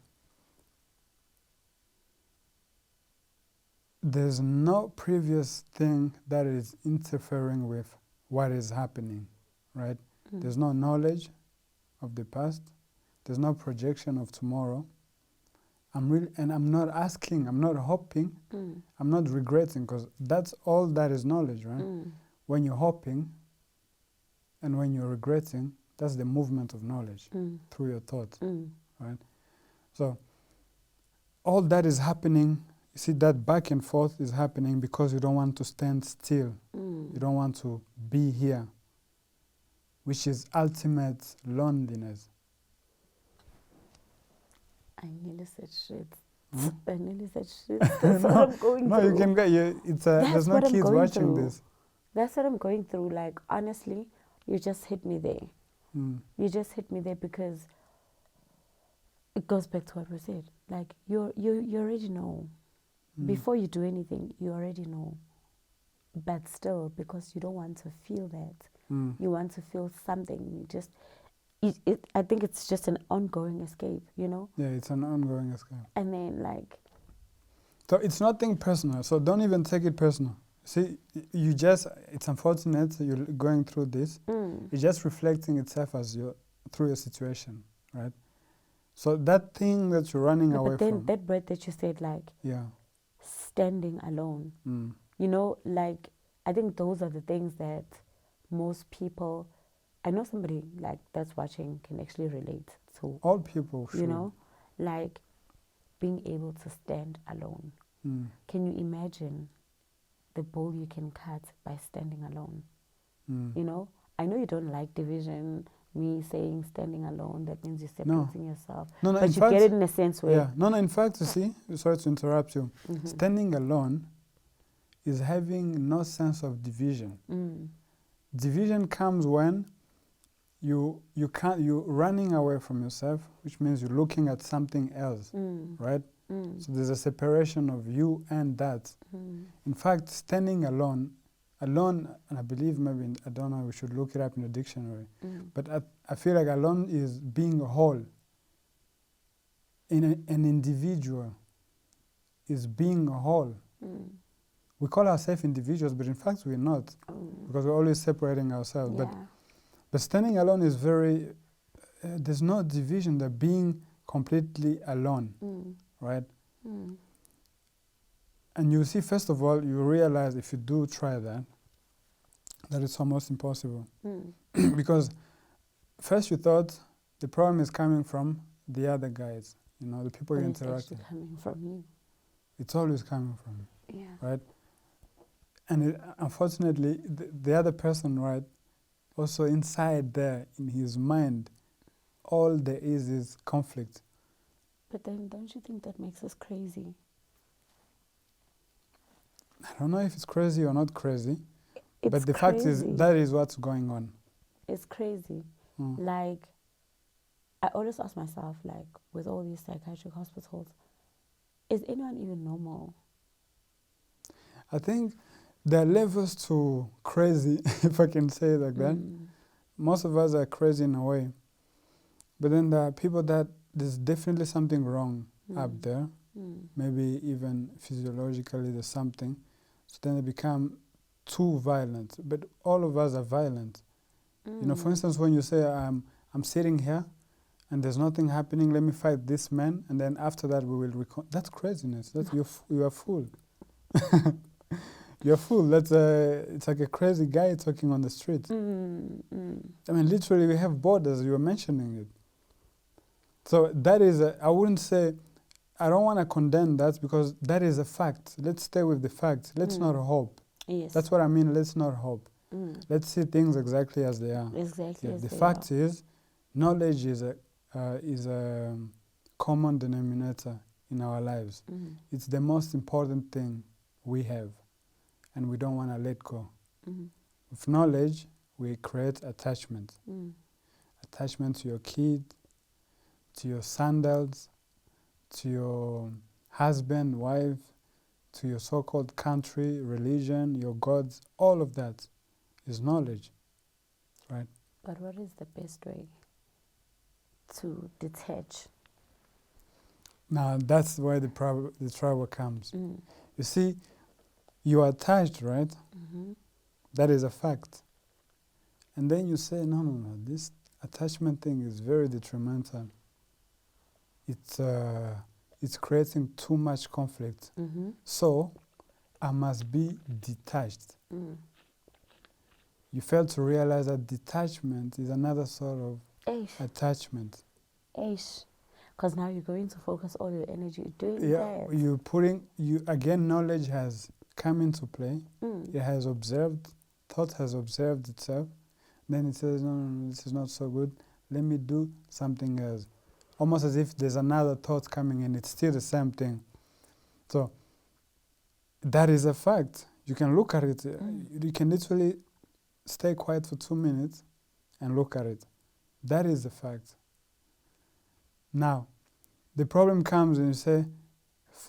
there's no previous thing that is interfering with what is happening, right? There's no knowledge of the past. There's no projection of tomorrow. I'm not asking, I'm not hoping, I'm not regretting, because that's all that is knowledge, right? When you're hoping and when you're regretting, that's the movement of knowledge through your thoughts, right? So all that is happening, you see that back and forth is happening because you don't want to stand still. You don't want to be here, which is ultimate loneliness. I nearly said shit. I nearly said shit. That's what I'm going no, through. you can get there's no kids watching this. That's what I'm going through. Like, honestly, you just hit me there. You just hit me there because it goes back to what we said. Like, you already know. Before you do anything, you already know. But still, because you don't want to feel that, you want to feel something. You just, I think it's just an ongoing escape, you know? Yeah, it's an ongoing escape. And then, like... So it's nothing personal, so don't even take it personal. See, it's unfortunate you're going through this. It's just reflecting itself as through your situation, right? So that thing that you're running away but then from. That word that you said, like, standing alone. You know, like, I think those are the things that most people, I know somebody like that's watching can actually relate to. All people should. You know, like being able to stand alone. Can you imagine the bull you can cut by standing alone? You know, I know you don't like division, me saying standing alone, that means you're separating yourself. No, but in you fact, get it in a sense where... Yeah, no, in fact, you see, sorry to interrupt you, standing alone is having no sense of division. Division comes when you're running away from yourself, which means you're looking at something else, right? So there's a separation of you and that. In fact, standing alone, and I believe maybe, I don't know, we should look it up in the dictionary, but I feel like alone is being whole. An individual is being whole. We call ourselves individuals, but in fact we're not, because we're always separating ourselves. Yeah. But standing alone is very, there's no division, they're being completely alone, right? And you see, first of all, you realize if you do try that it's almost impossible. Because first you thought the problem is coming from the other guys, you know, the people you're interacting. It's actually coming from you. It's always coming from you, yeah. right? And unfortunately, the other person, right, also inside there, in his mind, all there is conflict. But then don't you think that makes us crazy? I don't know if it's crazy or not crazy, but the crazy. fact is, that is what's going on. It's crazy. Like, I always ask myself, like, with all these psychiatric hospitals, is anyone even normal? I think there are levels to crazy, if I can say it like that. Most of us are crazy in a way. But then there are people that there's definitely something wrong up there. Maybe even physiologically there's something. So then they become too violent. But all of us are violent. You know, for instance, when you say, I'm sitting here and there's nothing happening, let me fight this man, and then after that we will that's craziness. That's you are fool. You're a fool. It's like a crazy guy talking on the street. I mean, literally, we have borders. You were mentioning it. So that is, I wouldn't say, I don't want to condemn that because that is a fact. Let's stay with the fact. Let's not hope. Yes. That's what I mean. Let's not hope. Let's see things exactly as they are. Exactly as The they fact are. is, knowledge is a common denominator in our lives. It's the most important thing we have, and we don't want to let go. With knowledge, we create attachment. Attachment to your kid, to your sandals, to your husband, wife, to your so-called country, religion, your gods. All of that is knowledge, right? But what is the best way to detach? Now, that's where the trouble comes. You see, you are attached, right? That is a fact. And then you say, no, this attachment thing is very detrimental. It's creating too much conflict. So, I must be detached. You fail to realize that detachment is another sort of attachment. Because now you're going to focus all your energy doing that. You're again, knowledge has come into play. It has observed, thought has observed itself. Then it says, no, this is not so good. Let me do something else. almost as if there's another thought coming in. It's still the same thing. So that is a fact. You can look at it. You can literally stay quiet for 2 minutes and look at it. That is the fact. Now, the problem comes when you say,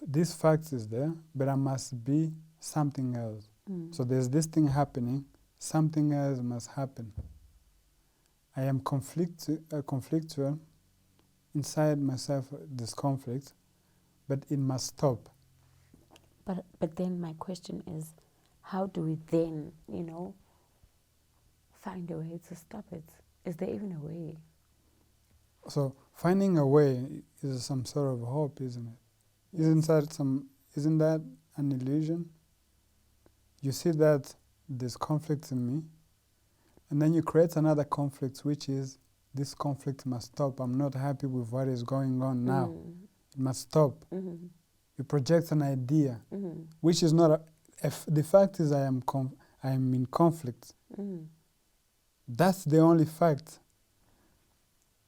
this fact is there, but I must be something else. So there's this thing happening, something else must happen. I am conflictual inside myself, this conflict, but it must stop. But then my question is, how do we then, find a way to stop it? Is there even a way? So finding a way is some sort of hope, isn't it? Yes. Isn't that an illusion? You see that there's conflict in me, and then you create another conflict, which is, this conflict must stop. I'm not happy with what is going on now. It must stop. You project an idea, which is not the fact is I am in conflict. That's the only fact.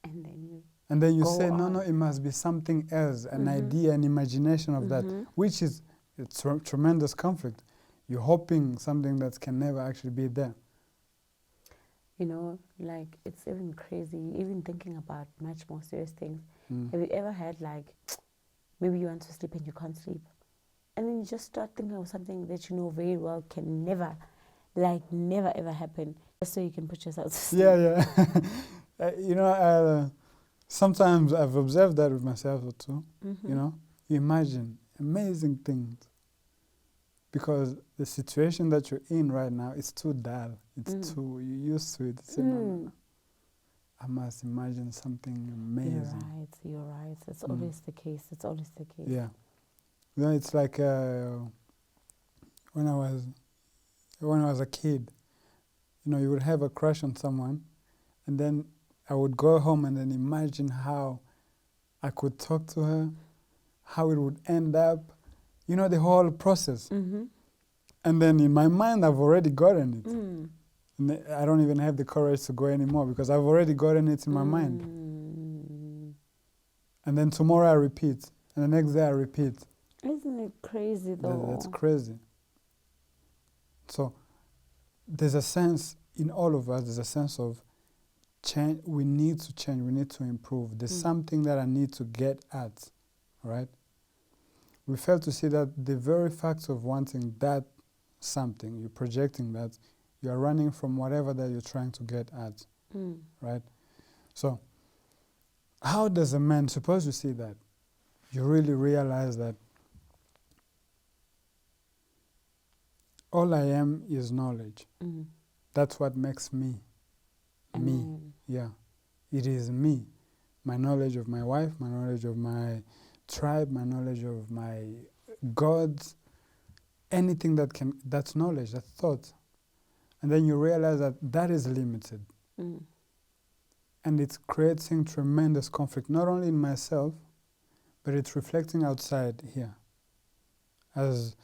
And then you say, no, it must be something else, an idea, an imagination of that, which is a tremendous conflict. You're hoping something that can never actually be there. It's even crazy, even thinking about much more serious things. Have you ever had, maybe you want to sleep and you can't sleep? And then you just start thinking of something that you know very well can never ever happen, just so you can put yourself to sleep. Yeah. Sometimes I've observed that with myself too. You imagine amazing things. Because the situation that you're in right now is too dull. It's you're used to it. No. I must imagine something amazing. You're right. It's always the case. Yeah. It's like when I was a kid, you would have a crush on someone, and then I would go home and then imagine how I could talk to her, how it would end up, the whole process. And then in my mind, I've already gotten it. And I don't even have the courage to go anymore because I've already gotten it in my mind. And then tomorrow I repeat, and the next day I repeat. Isn't it crazy though? That's crazy. So there's a sense in all of us, there's a sense of change. We need to change, we need to improve. There's something that I need to get at, right? We fail to see that the very fact of wanting that something, you're projecting that, you're running from whatever that you're trying to get at, right? So how does a man, suppose you see that, you really realize that all I am is knowledge. That's what makes me. Me. Yeah. It is me. My knowledge of my wife, my knowledge of my tribe, my knowledge of my gods, anything that's knowledge, that's thought. And then you realize that is limited. And it's creating tremendous conflict, not only in myself, but it's reflecting outside here. As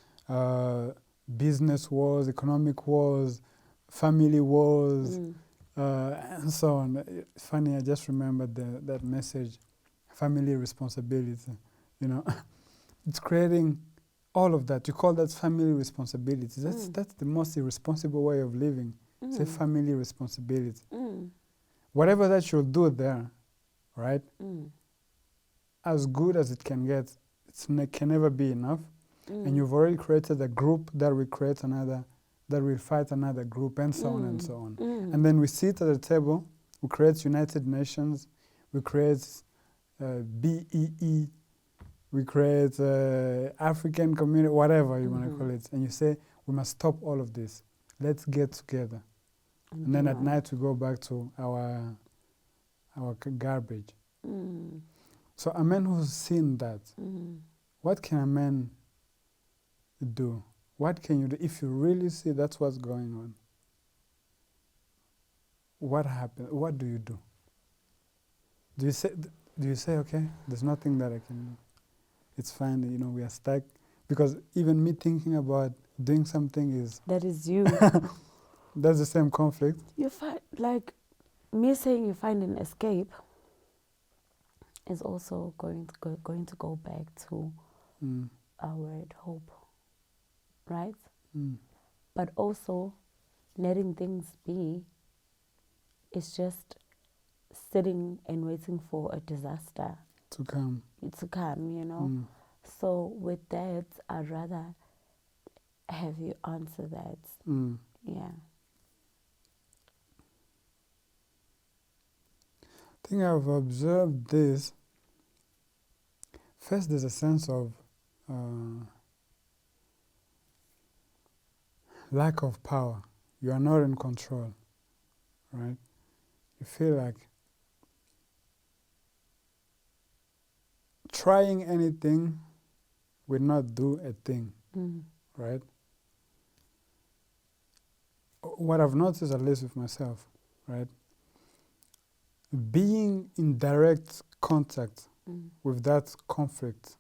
business wars, economic wars, family wars, and so on. It's funny, I just remembered that message, family responsibility. It's creating all of that. You call that family responsibility. That's the most irresponsible way of living. Say family responsibility. Whatever that you'll do there, right? As good as it can get, it can never be enough. And you've already created a group that will create another, that will fight another group, and so on and so on. And then we sit at the table, we create United Nations, we create BEE, we create African community, whatever you want to call it. And you say, we must stop all of this. Let's get together. And then at night we go back to our garbage. So a man who's seen that, what can a man do? What can you do if you really see that's what's going on? What happens? What do you do? Do you say, okay, there's nothing that I can do? It's fine, we are stuck. Because even me thinking about doing something is... That is you. That's the same conflict. You find, like me saying you find an escape, is also going to go back to our word hope, right? But also letting things be is just sitting and waiting for a disaster to come, you know. So with that, I'd rather have you answer that. Yeah. I think I've observed this. First, there's a sense of lack of power. You are not in control, right? You feel like trying anything will not do a thing, right? What I've noticed, at least with myself, right? Being in direct contact with that conflict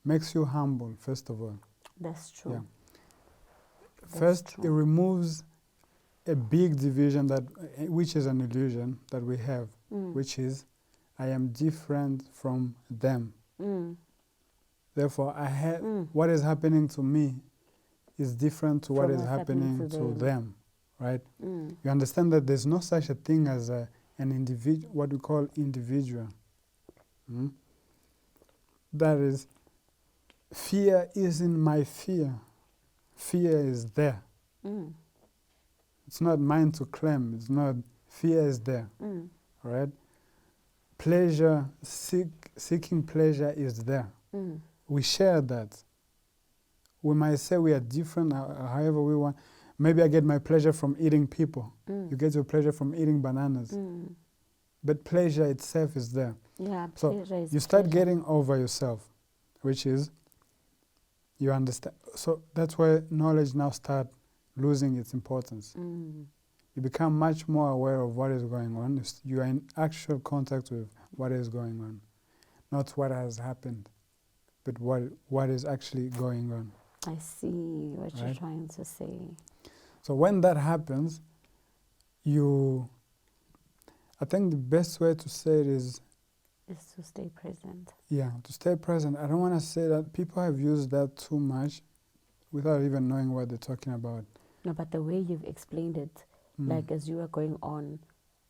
makes you humble, first of all. That's true. Yeah. First, it removes a big division which is an illusion that we have, which is I am different from them. Therefore, what is happening to me is different to what is happening to them, right? You understand that there's no such a thing as an individual, what we call individual. That is, fear isn't my fear. Fear is there. It's not mine to claim. It's not. Fear is there, right? Pleasure, seeking pleasure is there. We share that. We might say we are different, however we want. Maybe I get my pleasure from eating people. You get your pleasure from eating bananas. But pleasure itself is there. Yeah, so pleasure is you start pleasure. getting over yourself, which is you understand. So that's where knowledge now starts losing its importance. You become much more aware of what is going on. You are in actual contact with what is going on, not what has happened, but what is actually going on. I see what you're trying to say. So when that happens, I think the best way to say it is to stay present. Yeah, to stay present. I don't want to say that people have used that too much without even knowing what they're talking about. No, but the way you've explained it, like as you were going on,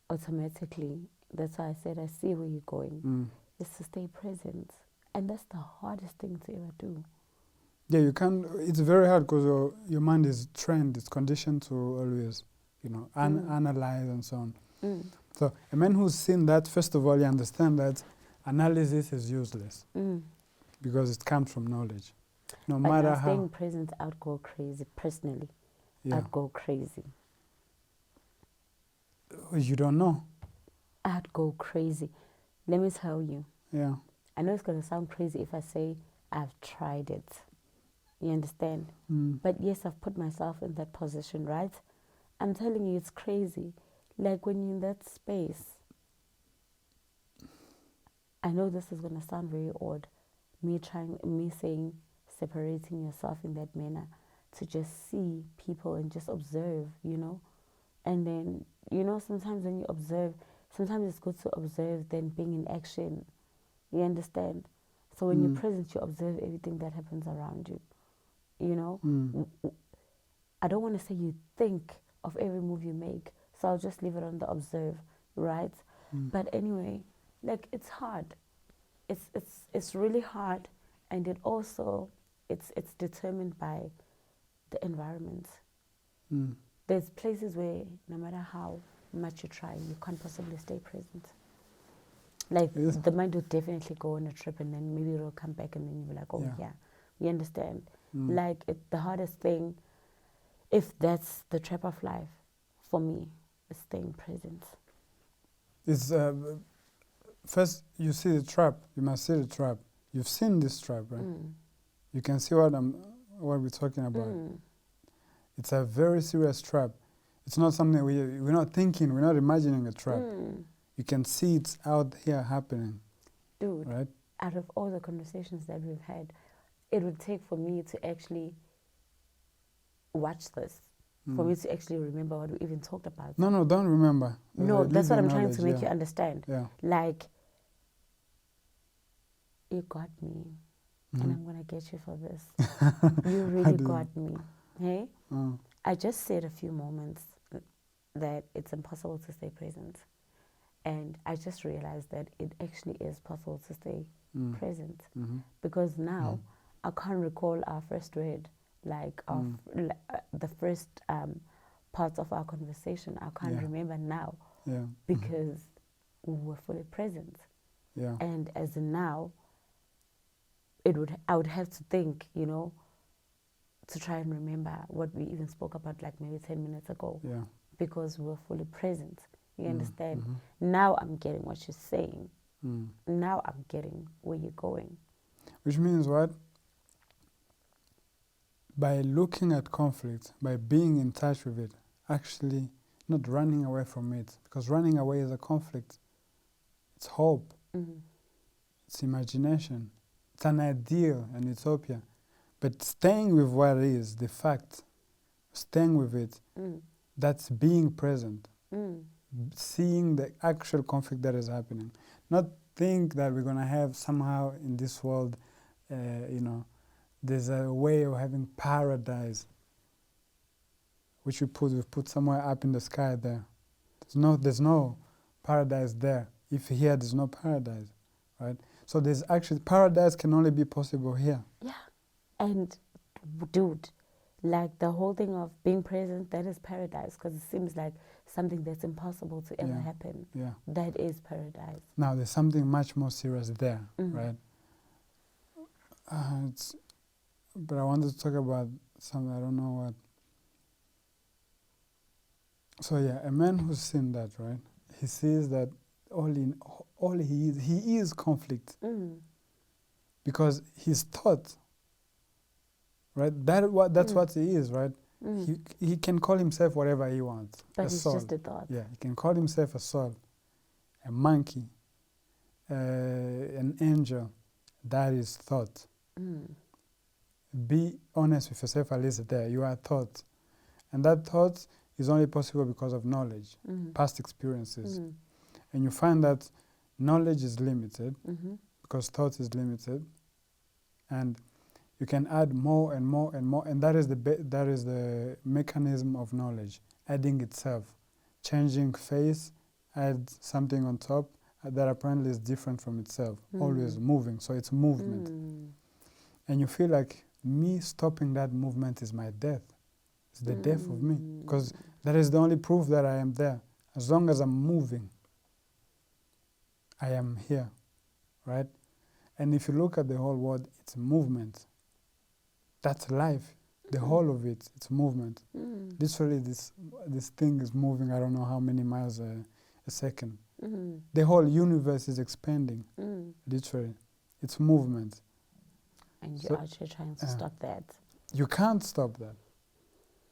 automatically, that's why I said I see where you're going, is to stay present. And that's the hardest thing to ever do. Yeah, you can't. It's very hard because your mind is trained, it's conditioned to always, analyze and so on. So a man who's seen that, first of all, you understand that analysis is useless because it comes from knowledge. No but matter now how. Staying present, I'd go crazy. Personally, I'd go crazy. You don't know. I'd go crazy. Let me tell you. Yeah. I know it's going to sound crazy if I say I've tried it. You understand? But yes, I've put myself in that position, right? I'm telling you, it's crazy. Like when you're in that space, I know this is going to sound very odd, me saying separating yourself in that manner to just see people and just observe, and then, sometimes when you observe, sometimes it's good to observe than being in action. You understand? So when you're present, you observe everything that happens around you. I don't want to say you think of every move you make, so I'll just leave it on the observe, right? But anyway, like, it's hard. It's really hard, and it also it's determined by the environment. There's places where no matter how much you try, you can't possibly stay present. Like, the mind will definitely go on a trip, and then maybe it'll come back, and then you'll be like, oh yeah, you understand. Like, the hardest thing, if that's the trap of life for me, is staying present. It's first you see the trap. You must see the trap. You've seen this trap, right? You can see what we're talking about. It's a very serious trap. It's not something we're not thinking. We're not imagining a trap. You can see it's out here happening. Dude, right? Out of all the conversations that we've had, it would take for me to actually watch this, for me to actually remember what we even talked about. No, don't remember. No, that's what I'm trying to make you understand. Yeah. Like, you got me. And I'm going to get you for this. You really got me. Hey? I just said a few moments that it's impossible to stay present. And I just realized that it actually is possible to stay present. Because now I can't recall our first word, like the first part of our conversation. I can't remember now because we were fully present. And as in now, I would have to think, to try and remember what we even spoke about like maybe 10 minutes ago. Because we were fully present. You understand? Now I'm getting what you're saying. Now I'm getting where you're going. Which means what? By looking at conflict, by being in touch with it, actually not running away from it, because running away is a conflict. It's hope. It's imagination. It's an ideal, an utopia. But staying with what is, the fact, staying with it, that's being present. Seeing the actual conflict that is happening. Not think that we're going to have somehow in this world, there's a way of having paradise, which we've put somewhere up in the sky there. There's no paradise there. If here, there's no paradise, right? So there's actually, paradise can only be possible here. Yeah, and dude, like the whole thing of being present, that is paradise, because it seems like something that's impossible to ever happen. That is paradise. Now, there's something much more serious there, right? But I wanted to talk about something, I don't know what. So a man who's seen that, right? He sees that all he is conflict. Because his thought, right? That's what he is, right? He can call himself whatever he wants. But it's just a thought. Yeah, he can call himself a soul, a monkey, an angel. That is thought. Be honest with yourself, at least there. You are thought. And that thought is only possible because of knowledge, past experiences. And you find that knowledge is limited because thought is limited. And you can add more and more and more, and that is the mechanism of knowledge, adding itself, changing face, add something on top that apparently is different from itself, always moving, so it's movement. And you feel like me stopping that movement is my death. It's the death of me, because that is the only proof that I am there. As long as I'm moving, I am here, right? And if you look at the whole world, it's movement. That's life. The whole of it, it's movement. Literally, this thing is moving, I don't know how many miles a second. The whole universe is expanding, literally. It's movement. And you're actually trying to stop that. You can't stop that.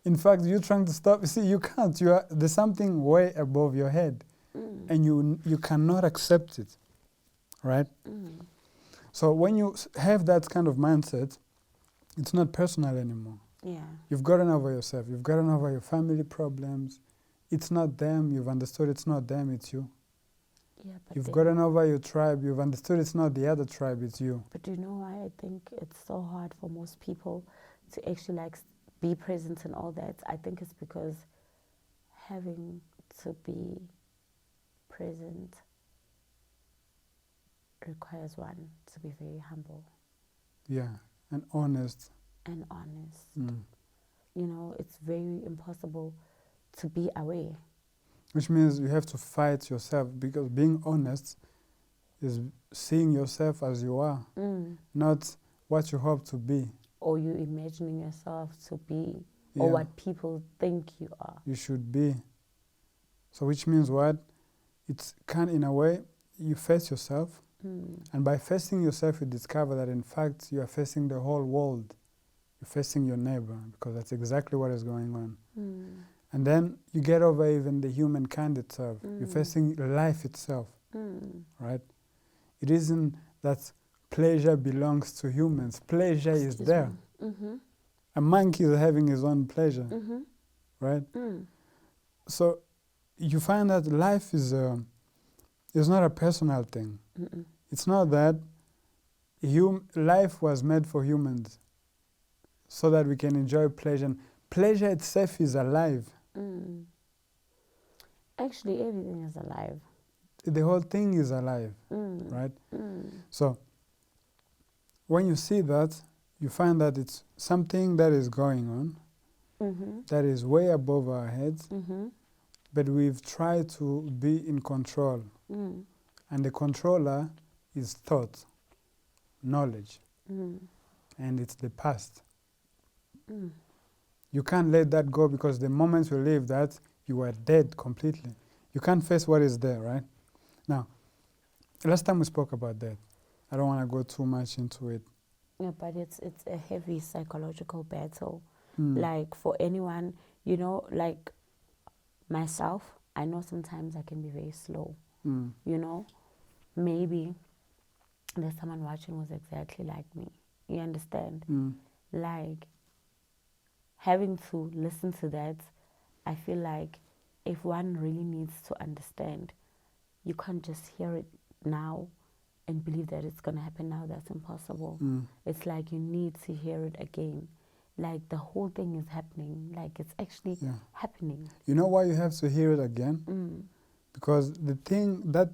In fact, you're trying to stop. See, you can't. There's something way above your head, and you cannot accept it, right? So when you have that kind of mindset, it's not personal anymore. Yeah. You've gotten over yourself. You've gotten over your family problems. It's not them. You've understood it's not them, it's you. Yeah, but you've gotten over your tribe. You've understood it's not the other tribe, it's you. But do you know why I think it's so hard for most people to actually be present and all that? I think it's because having to be present requires one to be very humble. Yeah, and honest. And honest. It's very impossible to be away. Which means you have to fight yourself, because being honest is seeing yourself as you are, not what you hope to be. Or you imagining yourself to be, or what people think you are. You should be. So which means what? In a way, you face yourself, and by facing yourself, you discover that in fact you are facing the whole world. You're facing your neighbor, because that's exactly what is going on. And then you get over even the humankind itself. You're facing life itself, right? It isn't that pleasure belongs to humans. Pleasure is there. A monkey is having his own pleasure, right? So you find that life is not a personal thing. It's not that life was made for humans so that we can enjoy pleasure. Pleasure itself is alive. Actually, everything is alive. The whole thing is alive, right? So when you see that, you find that it's something that is going on, that is way above our heads, but we've tried to be in control. And the controller is thought, knowledge, and it's the past. You can't let that go, because the moment you leave that, you are dead completely. You can't face what is there, right? Now, last time we spoke about that. I don't want to go too much into it. Yeah, but it's a heavy psychological battle. Like for anyone, you know, like myself, I know sometimes I can be very slow. You know, maybe there's someone watching who's exactly like me. You understand? Like having to listen to that, I feel like if one really needs to understand, you can't just hear it now and believe that it's going to happen now. That's impossible. It's like you need to hear it again. Like the whole thing is happening. Like it's actually happening. You know why you have to hear it again? Because that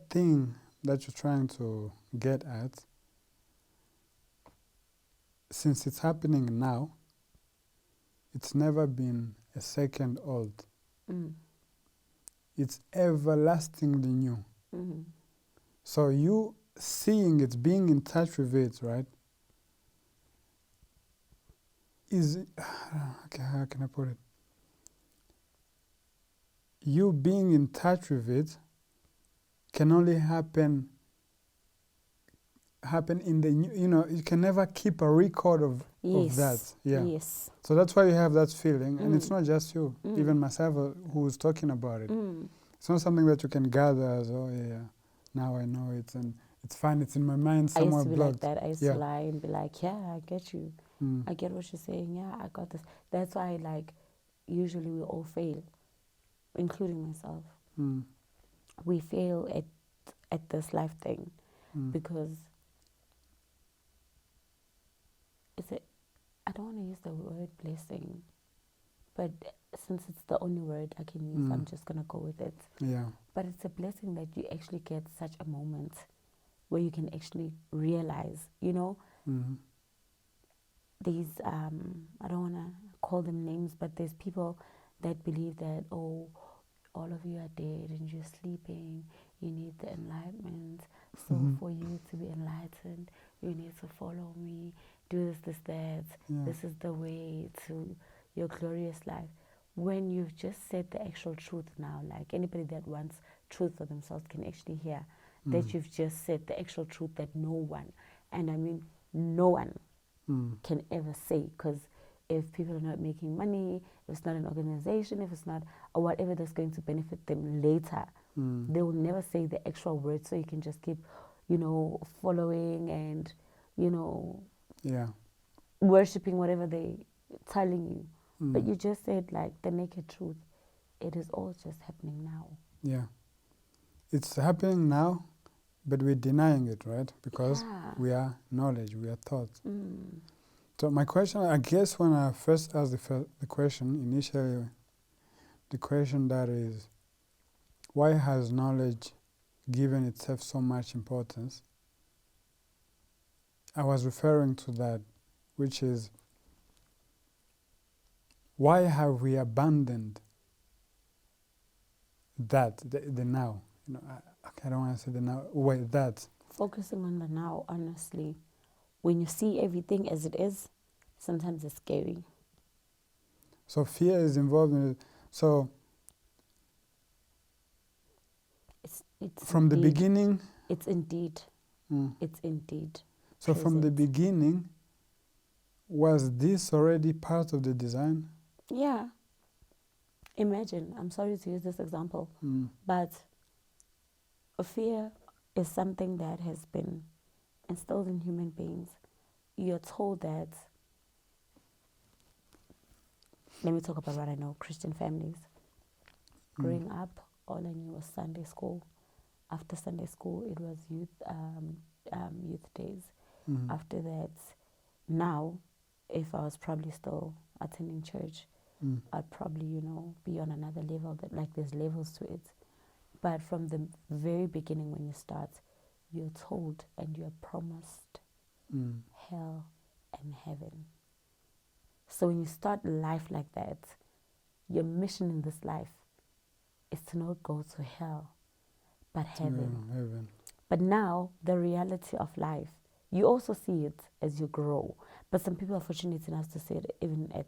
thing that you're trying to get at, since it's happening now, it's never been a second old. It's everlastingly new. So you seeing it, being in touch with it, right, is, okay, how can I put it? You being in touch with it can only happen in the new, you know, you can never keep a record of that. Yeah. Yes. So that's why you have that feeling, and it's not just you, even myself who's talking about it. It's not something that you can gather as, oh yeah, now I know it, and it's fine, it's in my mind somewhere I used to be blocked. like that. I used to lie and be like, yeah, I get you. I get what you're saying. Yeah, I got this. That's why, like, usually we all fail, including myself. We fail at this life thing because I don't want to use the word blessing, but since it's the only word I can use, I'm just going to go with it. Yeah. But it's a blessing that you actually get such a moment where you can actually realize, you know, these, I don't want to call them names, but there's people that believe that, oh, all of you are dead and you're sleeping, you need the enlightenment. So for you to be enlightened, you need to follow me, do this, that. This is the way to your glorious life. When you've just said the actual truth now, like anybody that wants truth for themselves can actually hear that you've just said the actual truth that no one, and I mean no one, can ever say. Because if people are not making money, if it's not an organization, if it's not or whatever that's going to benefit them later, they will never say the actual words. So you can just keep, you know, following and, you know, worshipping whatever they telling you. But you just said like the naked truth. It is all just happening now. Yeah. It's happening now, but we're denying it, right? Because we are knowledge, we are thought. So my question, I guess when I first asked the question, initially, the question that is, why has knowledge given itself so much importance? I was referring to that, which is, why have we abandoned that, the now? You know, I don't want to say the now, wait, that. Focusing on the now, honestly, when you see everything as it is, sometimes it's scary. So fear is involved in it. So it's from the beginning. It's indeed. It's indeed. So from the beginning, was this already part of the design? Yeah. Imagine, I'm sorry to use this example, but a fear is something that has been instilled in human beings. You're told that, let me talk about what I know, Christian families. Growing up, all I knew was Sunday school. After Sunday school, it was youth days. After that, now, if I was probably still attending church, I'd probably, be on another level. That like there's levels to it. But from the very beginning, when you start, you're told and you're promised hell and heaven. So when you start life like that, your mission in this life is to not go to hell, but heaven. Heaven. But now, the reality of life, you also see it as you grow. But some people are fortunate enough to see it even at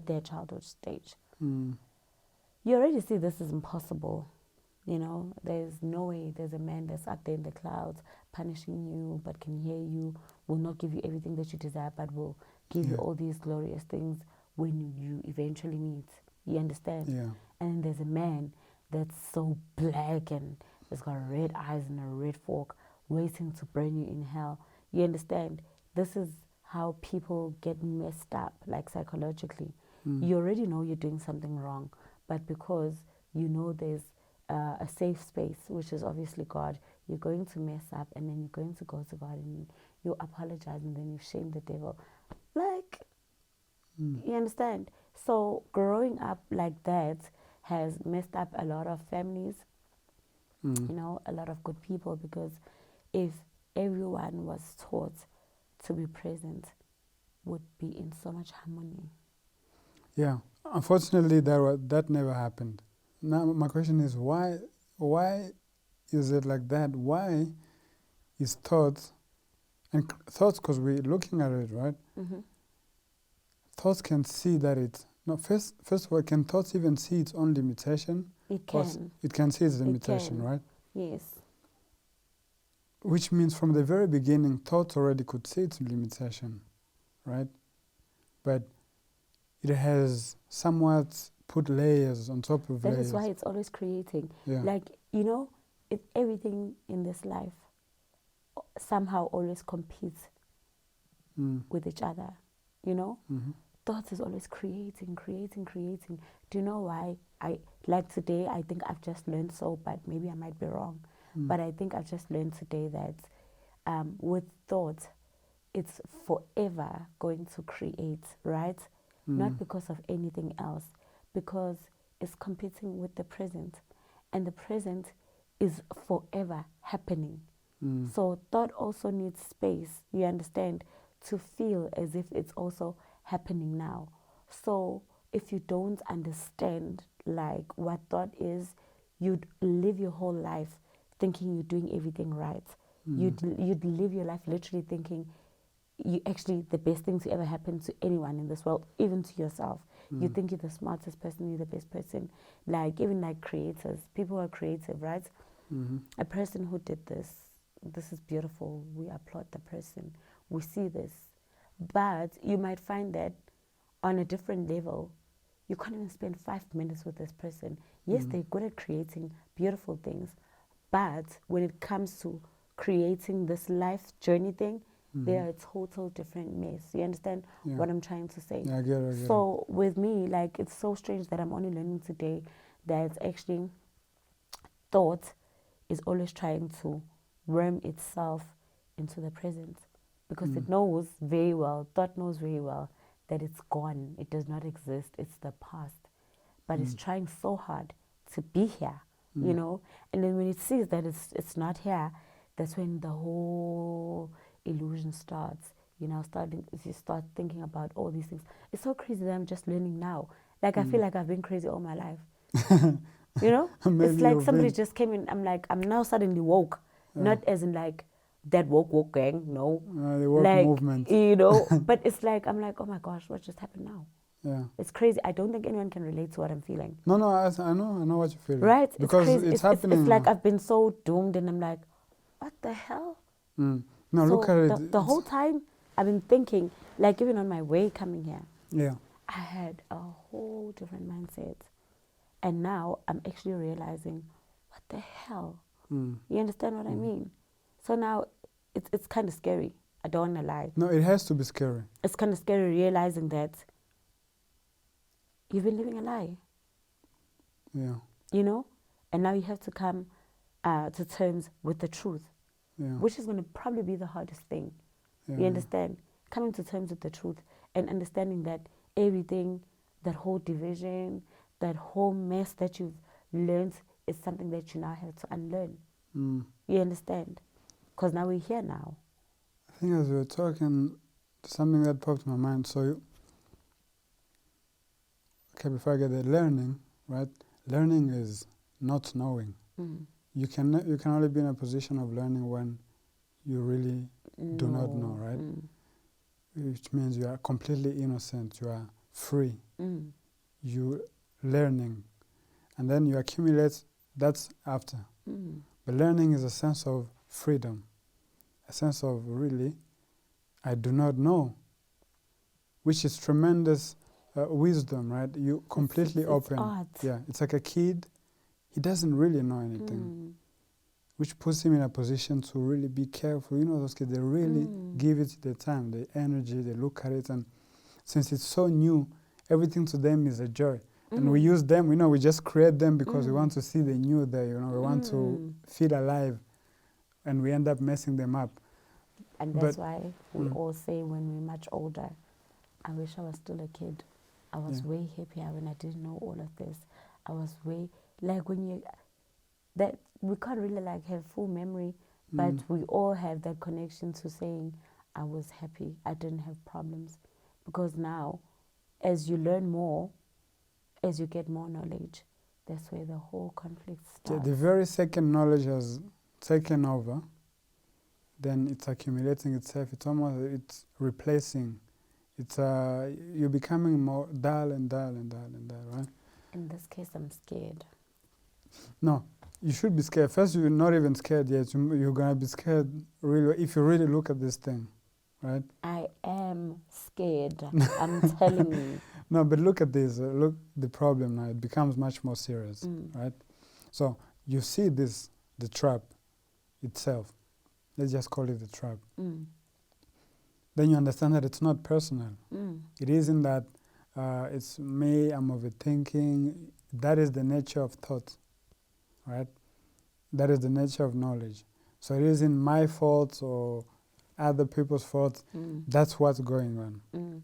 their childhood stage. You already see this is impossible. There's no way there's a man that's up there in the clouds punishing you, but can hear you, will not give you everything that you desire, but will give you all these glorious things when you eventually meet. You understand? Yeah. And there's a man that's so black and has got red eyes and a red fork waiting to burn you in hell. You understand? This is how people get messed up, like psychologically. You already know you're doing something wrong, but because you know there's a safe space, which is obviously God, you're going to mess up and then you're going to go to God and you apologize and then you shame the devil. Like, you understand? So growing up like that has messed up a lot of families, a lot of good people, because if everyone was taught to be present, would be in so much harmony. Yeah. Unfortunately, that never happened. Now, my question is, why is it like that? Why is thoughts, because we're looking at it, right? Thoughts can see that it's, no, first of all, can thoughts even see its own limitation? It can. It can see its limitation, right? Yes. Which means from the very beginning, thoughts already could see its limitation, right? But it has somewhat put layers on top of layers. That is why it's always creating. Yeah. Like, everything in this life somehow always competes with each other, Thoughts is always creating. Do you know why? Today, I think I've just learned but maybe I might be wrong. But I think I've just learned today that with thought, it's forever going to create, right? Not because of anything else, because it's competing with the present. And the present is forever happening. So thought also needs space, you understand, to feel as if it's also happening now. So if you don't understand like what thought is, you'd live your whole life thinking you're doing everything right. You'd live your life literally thinking the best thing to ever happen to anyone in this world, even to yourself. You think you're the smartest person, you're the best person. Even like creators, people are creative, right? A person who did this is beautiful. We applaud the person. We see this. But you might find that on a different level, you can't even spend 5 minutes with this person. Yes, they're good at creating beautiful things, but when it comes to creating this life journey thing, they are a total different mess. You understand what I'm trying to say? Yeah, I get it. So with me, it's so strange that I'm only learning today that actually thought is always trying to worm itself into the present, because it knows very well, thought knows very well that it's gone, it does not exist, it's the past, but it's trying so hard to be here, and then when it sees that it's not here, that's when the whole illusion starts. You start thinking about all these things. It's so crazy that I'm just learning now. I feel like I've been crazy all my life. It's like somebody just came in. I'm now suddenly woke, not as in that woke gang. No, the woke movement. But it's I'm like, oh my gosh, what just happened now? Yeah, it's crazy. I don't think anyone can relate to what I'm feeling. No, I know what you're feeling. Right? Because it's crazy. it's happening. It's like I've been so doomed, and I'm like, what the hell? No, look at it. The whole time I've been thinking, even on my way coming here, yeah, I had a whole different mindset. And now I'm actually realizing, what the hell? You understand what I mean? So now it's kind of scary. I don't want to lie. No, it has to be scary. It's kind of scary realizing that you've been living a lie. Yeah. And now you have to come to terms with the truth. which is going to probably be the hardest thing. You understand? Coming to terms with the truth and understanding that everything, that whole division, that whole mess that you've learned is something that you now have to unlearn. You understand? Because now we're here now. I think as we were talking, something that popped in my mind. So, before I get there, learning, right? Learning is not knowing. You can only be in a position of learning when you really do not know, right? Which means you are completely innocent. You are free. You learning, and then you accumulate. That's after. But learning is a sense of freedom, a sense of really, I do not know, which is tremendous wisdom, right? You completely open. Art. Yeah, it's like a kid. He doesn't really know anything, which puts him in a position to really be careful. You know, those kids, they really give it the time, the energy, they look at it, and since it's so new, everything to them is a joy. And we use them, we just create them because we want to see the new there, we want to feel alive, and we end up messing them up. And that's why we all say when we're much older, I wish I was still a kid. I was way happier when I didn't know all of this. I was way, like that we can't really like have full memory, but we all have that connection to saying, I was happy, I didn't have problems. Because now, as you learn more, as you get more knowledge, that's where the whole conflict starts. The very second knowledge has taken over, then it's accumulating itself. It's replacing. You're becoming more dull and dull and dull and dull, right? In this case, I'm scared. No, you should be scared. First, you're not even scared yet. You're going to be scared really if you really look at this thing, right? I am scared. I'm telling you. No, but look at this. Look, the problem now, it becomes much more serious, right? So you see this, the trap itself. Let's just call it the trap. Then you understand that it's not personal. It isn't that it's me, I'm overthinking. That is the nature of thought, right? That is the nature of knowledge. So it isn't my fault or other people's fault. That's what's going on.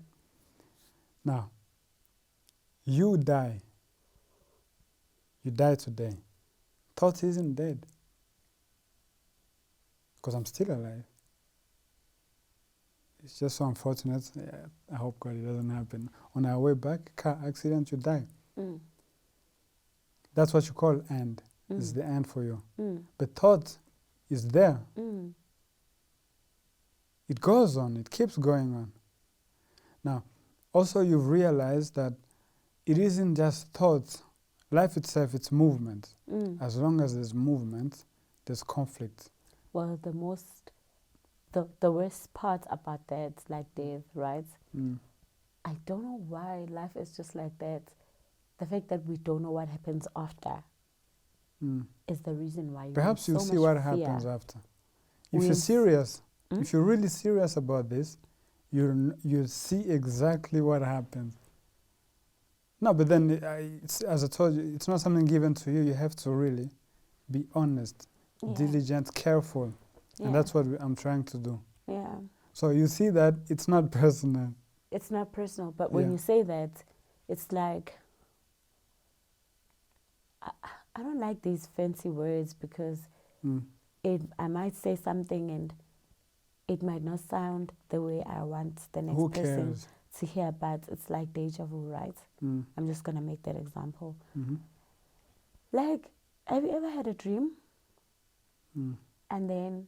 Now, you die. You die today. Thought isn't dead. Because I'm still alive. It's just so unfortunate. I hope God it doesn't happen. On our way back, car accident, you die. That's what you call end. It's the end for you. But thought is there. It goes on. It keeps going on. Now, also you've realized that it isn't just thoughts. Life itself, it's movement. As long as there's movement, there's conflict. Well, the worst part about that is like death, right? I don't know why life is just like that. The fact that we don't know what happens after is the reason why. Perhaps you'll see what happens after. If you're serious, if you're really serious about this, you'll see exactly what happens. No, but then, as I told you, it's not something given to you. You have to really be honest, diligent, careful. And that's what I'm trying to do. Yeah. So you see that it's not personal. It's not personal, but when you say that, it's like, I don't like these fancy words because I might say something and it might not sound the way I want the next person to hear, but it's like deja vu, right? I'm just going to make that example. Like, have you ever had a dream? And then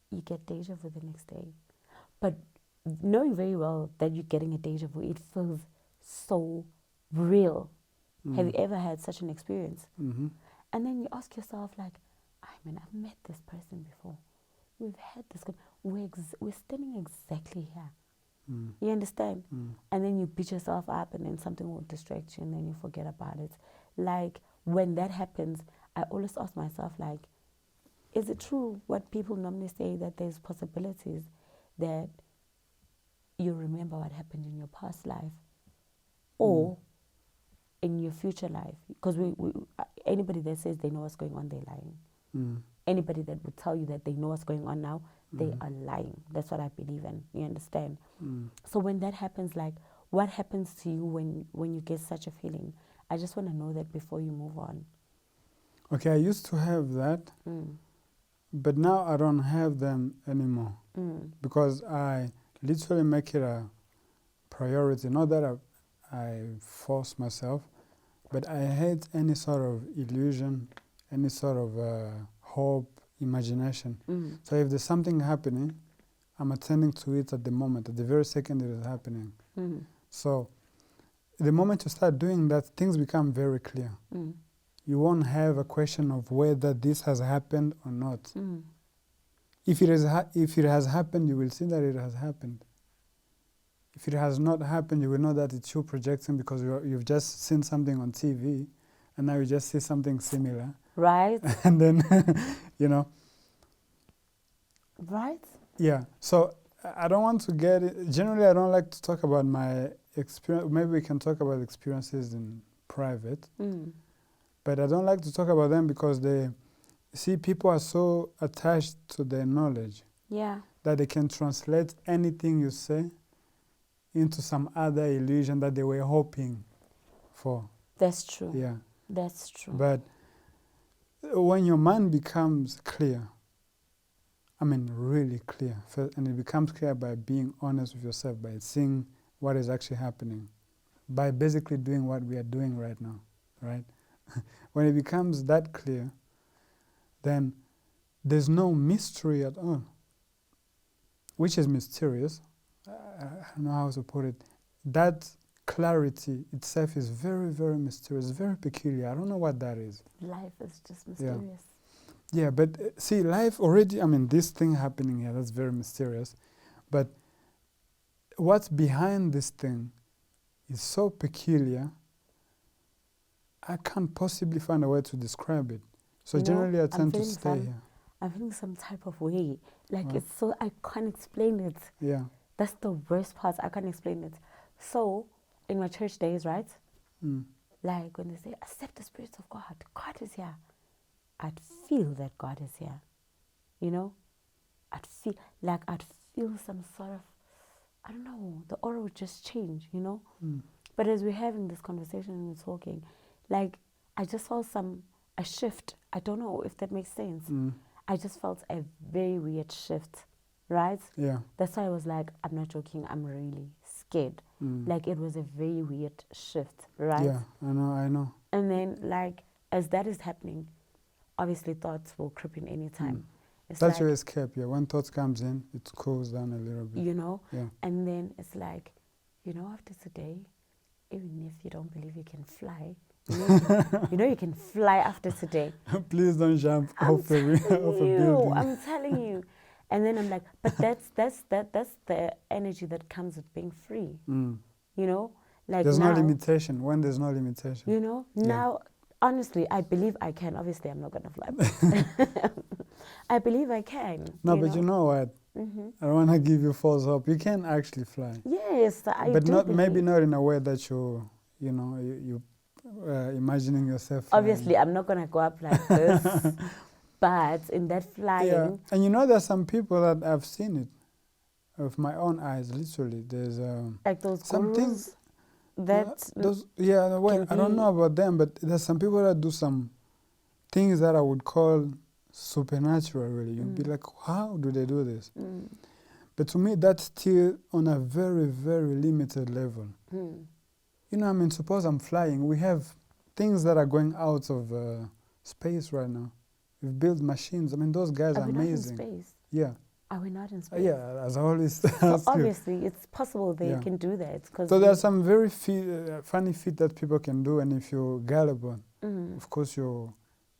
you get deja vu the next day. But knowing very well that you're getting a deja vu, it feels so real. Have you ever had such an experience? And then you ask yourself, like, I've met this person before. We've had this. We're standing exactly here. You understand? And then you beat yourself up and then something will distract you and then you forget about it. Like, when that happens, I always ask myself, like, is it true what people normally say, that there's possibilities that you remember what happened in your past life or in your future life? Because anybody that says they know what's going on, they're lying. anybody that would tell you that they know what's going on now, they are lying. That's what I believe in. You understand? So when that happens, like, what happens to you when you get such a feeling? I just want to know that before you move on. Okay, I used to have that, but now I don't have them anymore because I literally make it a priority. Not that I force myself, but I hate any sort of illusion, any sort of hope, imagination. So if there's something happening, I'm attending to it at the moment, at the very second it is happening. So the moment you start doing that, things become very clear. You won't have a question of whether this has happened or not. If it has happened, you will see that it has happened. If it has not happened, you will know that it's you projecting because you've just seen something on TV and now you just see something similar. Right. And then, you know. Right. Yeah. So I don't want to get it. Generally, I don't like to talk about my experience. Maybe we can talk about experiences in private. But I don't like to talk about them because people are so attached to their knowledge that they can translate anything you say into some other illusion that they were hoping for. That's true. Yeah. That's true. But when your mind becomes clear, I mean really clear, and it becomes clear by being honest with yourself, by seeing what is actually happening, by basically doing what we are doing right now, right? When it becomes that clear, then there's no mystery at all, which is mysterious. I don't know how to put it. That clarity itself is very, very mysterious, very peculiar. I don't know what that is. Life is just mysterious. Yeah, but see, life already, I mean, this thing happening here, that's very mysterious. But what's behind this thing is so peculiar, I can't possibly find a way to describe it. So generally I tend to stay here. I'm feeling some type of way. Like it's so, I can't explain it. Yeah. That's the worst part. I can't explain it. So, in my church days, right? Like when they say, accept the Spirit of God. God is here. I'd feel that God is here. You know? I'd feel some sort of, I don't know, the aura would just change, you know? But as we're having this conversation and we're talking, like, I just felt a shift. I don't know if that makes sense. I just felt a very weird shift, right? Yeah. That's why I was like, I'm not joking, I'm really scared. Like, it was a very weird shift, right? Yeah, I know. And then, like, as that is happening, obviously thoughts will creep in any time. That's like, your escape, yeah. When thoughts comes in, it cools down a little bit. You know? Yeah. And then it's like, you know, after today, even if you don't believe you can fly, you know you can fly after today. Please don't jump off a building. I'm telling you. And then I'm like, but that's the energy that comes with being free. You know? Like there's now, no limitation. When there's no limitation. You know? Now, honestly, I believe I can. Obviously, I'm not going to fly. I believe I can. No, but you know what? I don't want to give you false hope. You can actually fly. Yes, but not believe. Maybe not in a way that you imagining yourself flying. Obviously, I'm not going to go up like this. But in that flying... Yeah. And you know, there's some people that I've seen it with my own eyes, literally. There's like those some things that... I don't know about them, but there's some people that do some things that I would call supernatural, really. You'd be like, how do they do this? But to me, that's still on a very, very limited level. You know, I mean, suppose I'm flying. We have things that are going out of space right now. We've built machines. I mean, those guys are amazing. Not in space? Yeah. Are we not in space? Yeah, as I always so obviously, it's possible they can do that. So there are some very funny feats that people can do, and if you're gullible, of course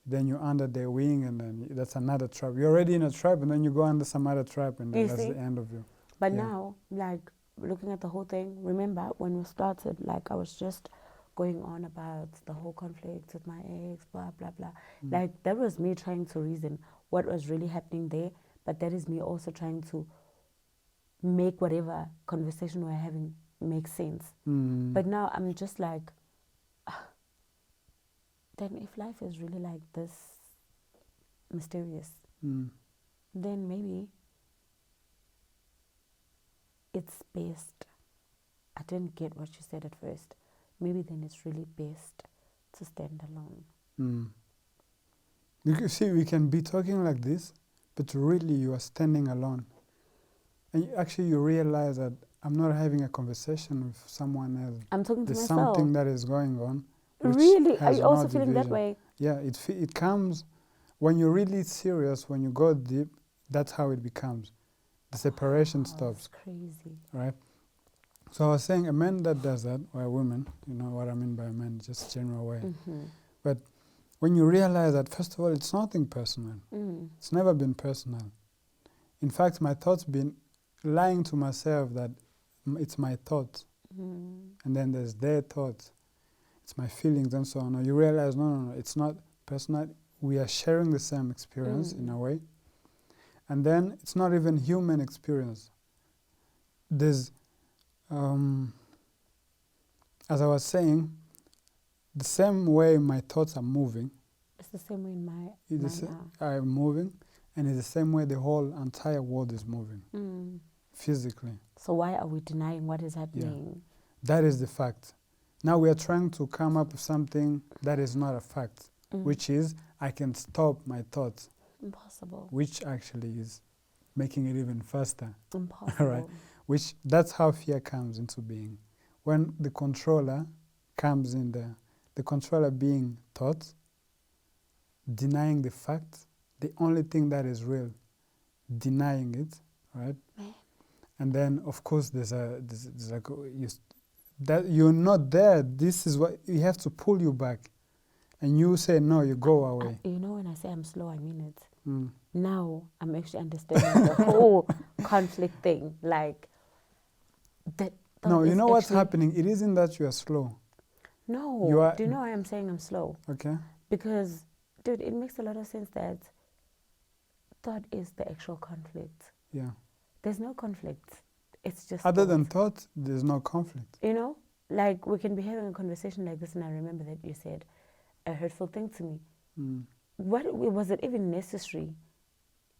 then you're under their wing, and then that's another trap. You're already in a trap, and then you go under some other trap, and then that's the end of you. But now, like, looking at the whole thing, remember when we started, like, I was just going on about the whole conflict with my ex, blah, blah, blah. Like, that was me trying to reason what was really happening there, but that is me also trying to make whatever conversation we're having make sense. But now I'm just like, then if life is really like this, mysterious, then maybe it's best. I didn't get what you said at first. Maybe then it's really best to stand alone. Because see, we can be talking like this, but really you are standing alone. And actually you realize that I'm not having a conversation with someone else. I'm talking to There's myself. something that is going on. Really? Are you also feeling that way? Yeah, it comes when you're really serious, when you go deep, that's how it becomes. The separation stops. That's crazy. Right? So I was saying a man that does that, or a woman, you know what I mean by a man, just general way. But when you realize that, first of all, it's nothing personal. It's never been personal. In fact, my thoughts been lying to myself that it's my thoughts. And then there's their thoughts. It's my feelings and so on. You realize, no, it's not personal. We are sharing the same experience in a way. And then it's not even human experience. There's, as I was saying, the same way my thoughts are moving. It's the same way mine are moving, and it's the same way the whole entire world is moving, physically. So why are we denying what is happening? Yeah. That is the fact. Now we are trying to come up with something that is not a fact, which is I can stop my thoughts. Impossible. Which actually is making it even faster. Impossible. Right? Which, that's how fear comes into being. When the controller comes in there, the controller being thought, denying the fact, the only thing that is real, denying it, right? And then, of course, there's like, that you're not there. This is what, you have to pull you back. And you say, no, you go away. You know, when I say I'm slow, I mean it. Now I'm actually understanding the whole conflict thing. Like, that. No, you know what's happening? It isn't that you are slow. No. Do you know why I'm saying I'm slow? Okay. Because, dude, it makes a lot of sense that thought is the actual conflict. Yeah. There's no conflict. It's just other than thought, there's no conflict. You know? Like, we can be having a conversation like this, and I remember that you said a hurtful thing to me. Was it even necessary?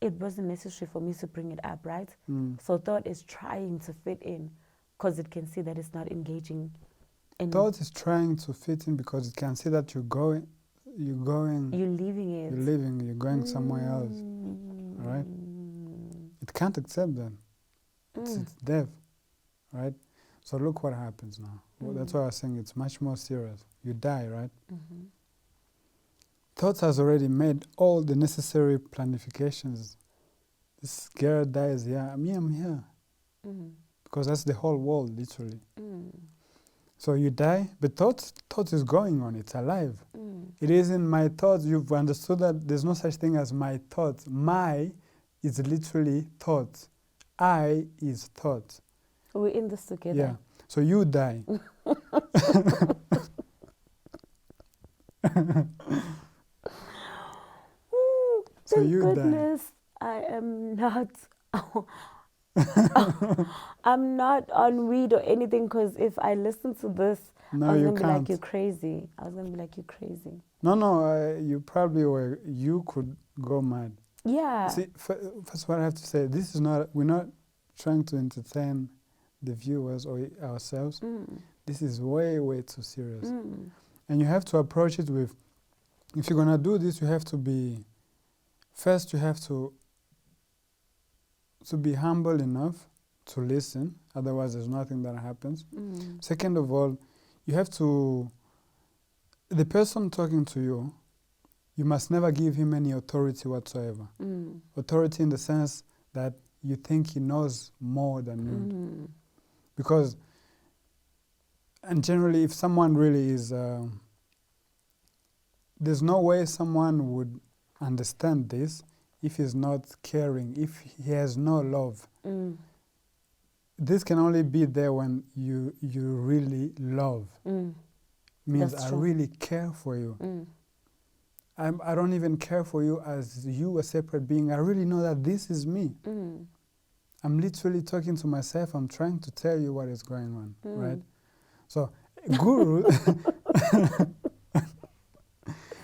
It wasn't necessary for me to bring it up, right? So thought is trying to fit in because it can see that it's not engaging. Thought is trying to fit in because it can see that you're going. You're leaving it. You're going somewhere else. Right? It can't accept that. It's deaf. Right? So look what happens now. Well, that's why I was saying it's much more serious. You die, right? Thoughts has already made all the necessary planifications. This girl dies here. I'm here. Because that's the whole world, literally. So you die, but thought is going on. It's alive. It isn't my thoughts. You've understood that there's no such thing as my thoughts. My is literally thought. I is thought. We're in this together. Yeah. So you die. So you goodness, die. I am not. I'm not on weed or anything, because if I listen to this, I was going to be like, you're crazy. I was going to be like, you're crazy. No, you probably were. You could go mad. Yeah. See, first what I have to say, this is not, we're not trying to entertain the viewers or ourselves. This is way, way too serious. And you have to approach it with, if you're going to do this, you have to be, first you have to be humble enough to listen, otherwise there's nothing that happens. Second of all, you have to, the person talking to you, you must never give him any authority whatsoever. Authority in the sense that you think he knows more than you. Because, and generally if someone really is, there's no way someone would understand this if he's not caring, if he has no love. This can only be there when you really love. Means I really care for you. I don't even care for you as you, a separate being. I really know that this is me. I'm literally talking to myself. I'm trying to tell you what is going on, right? So gurus,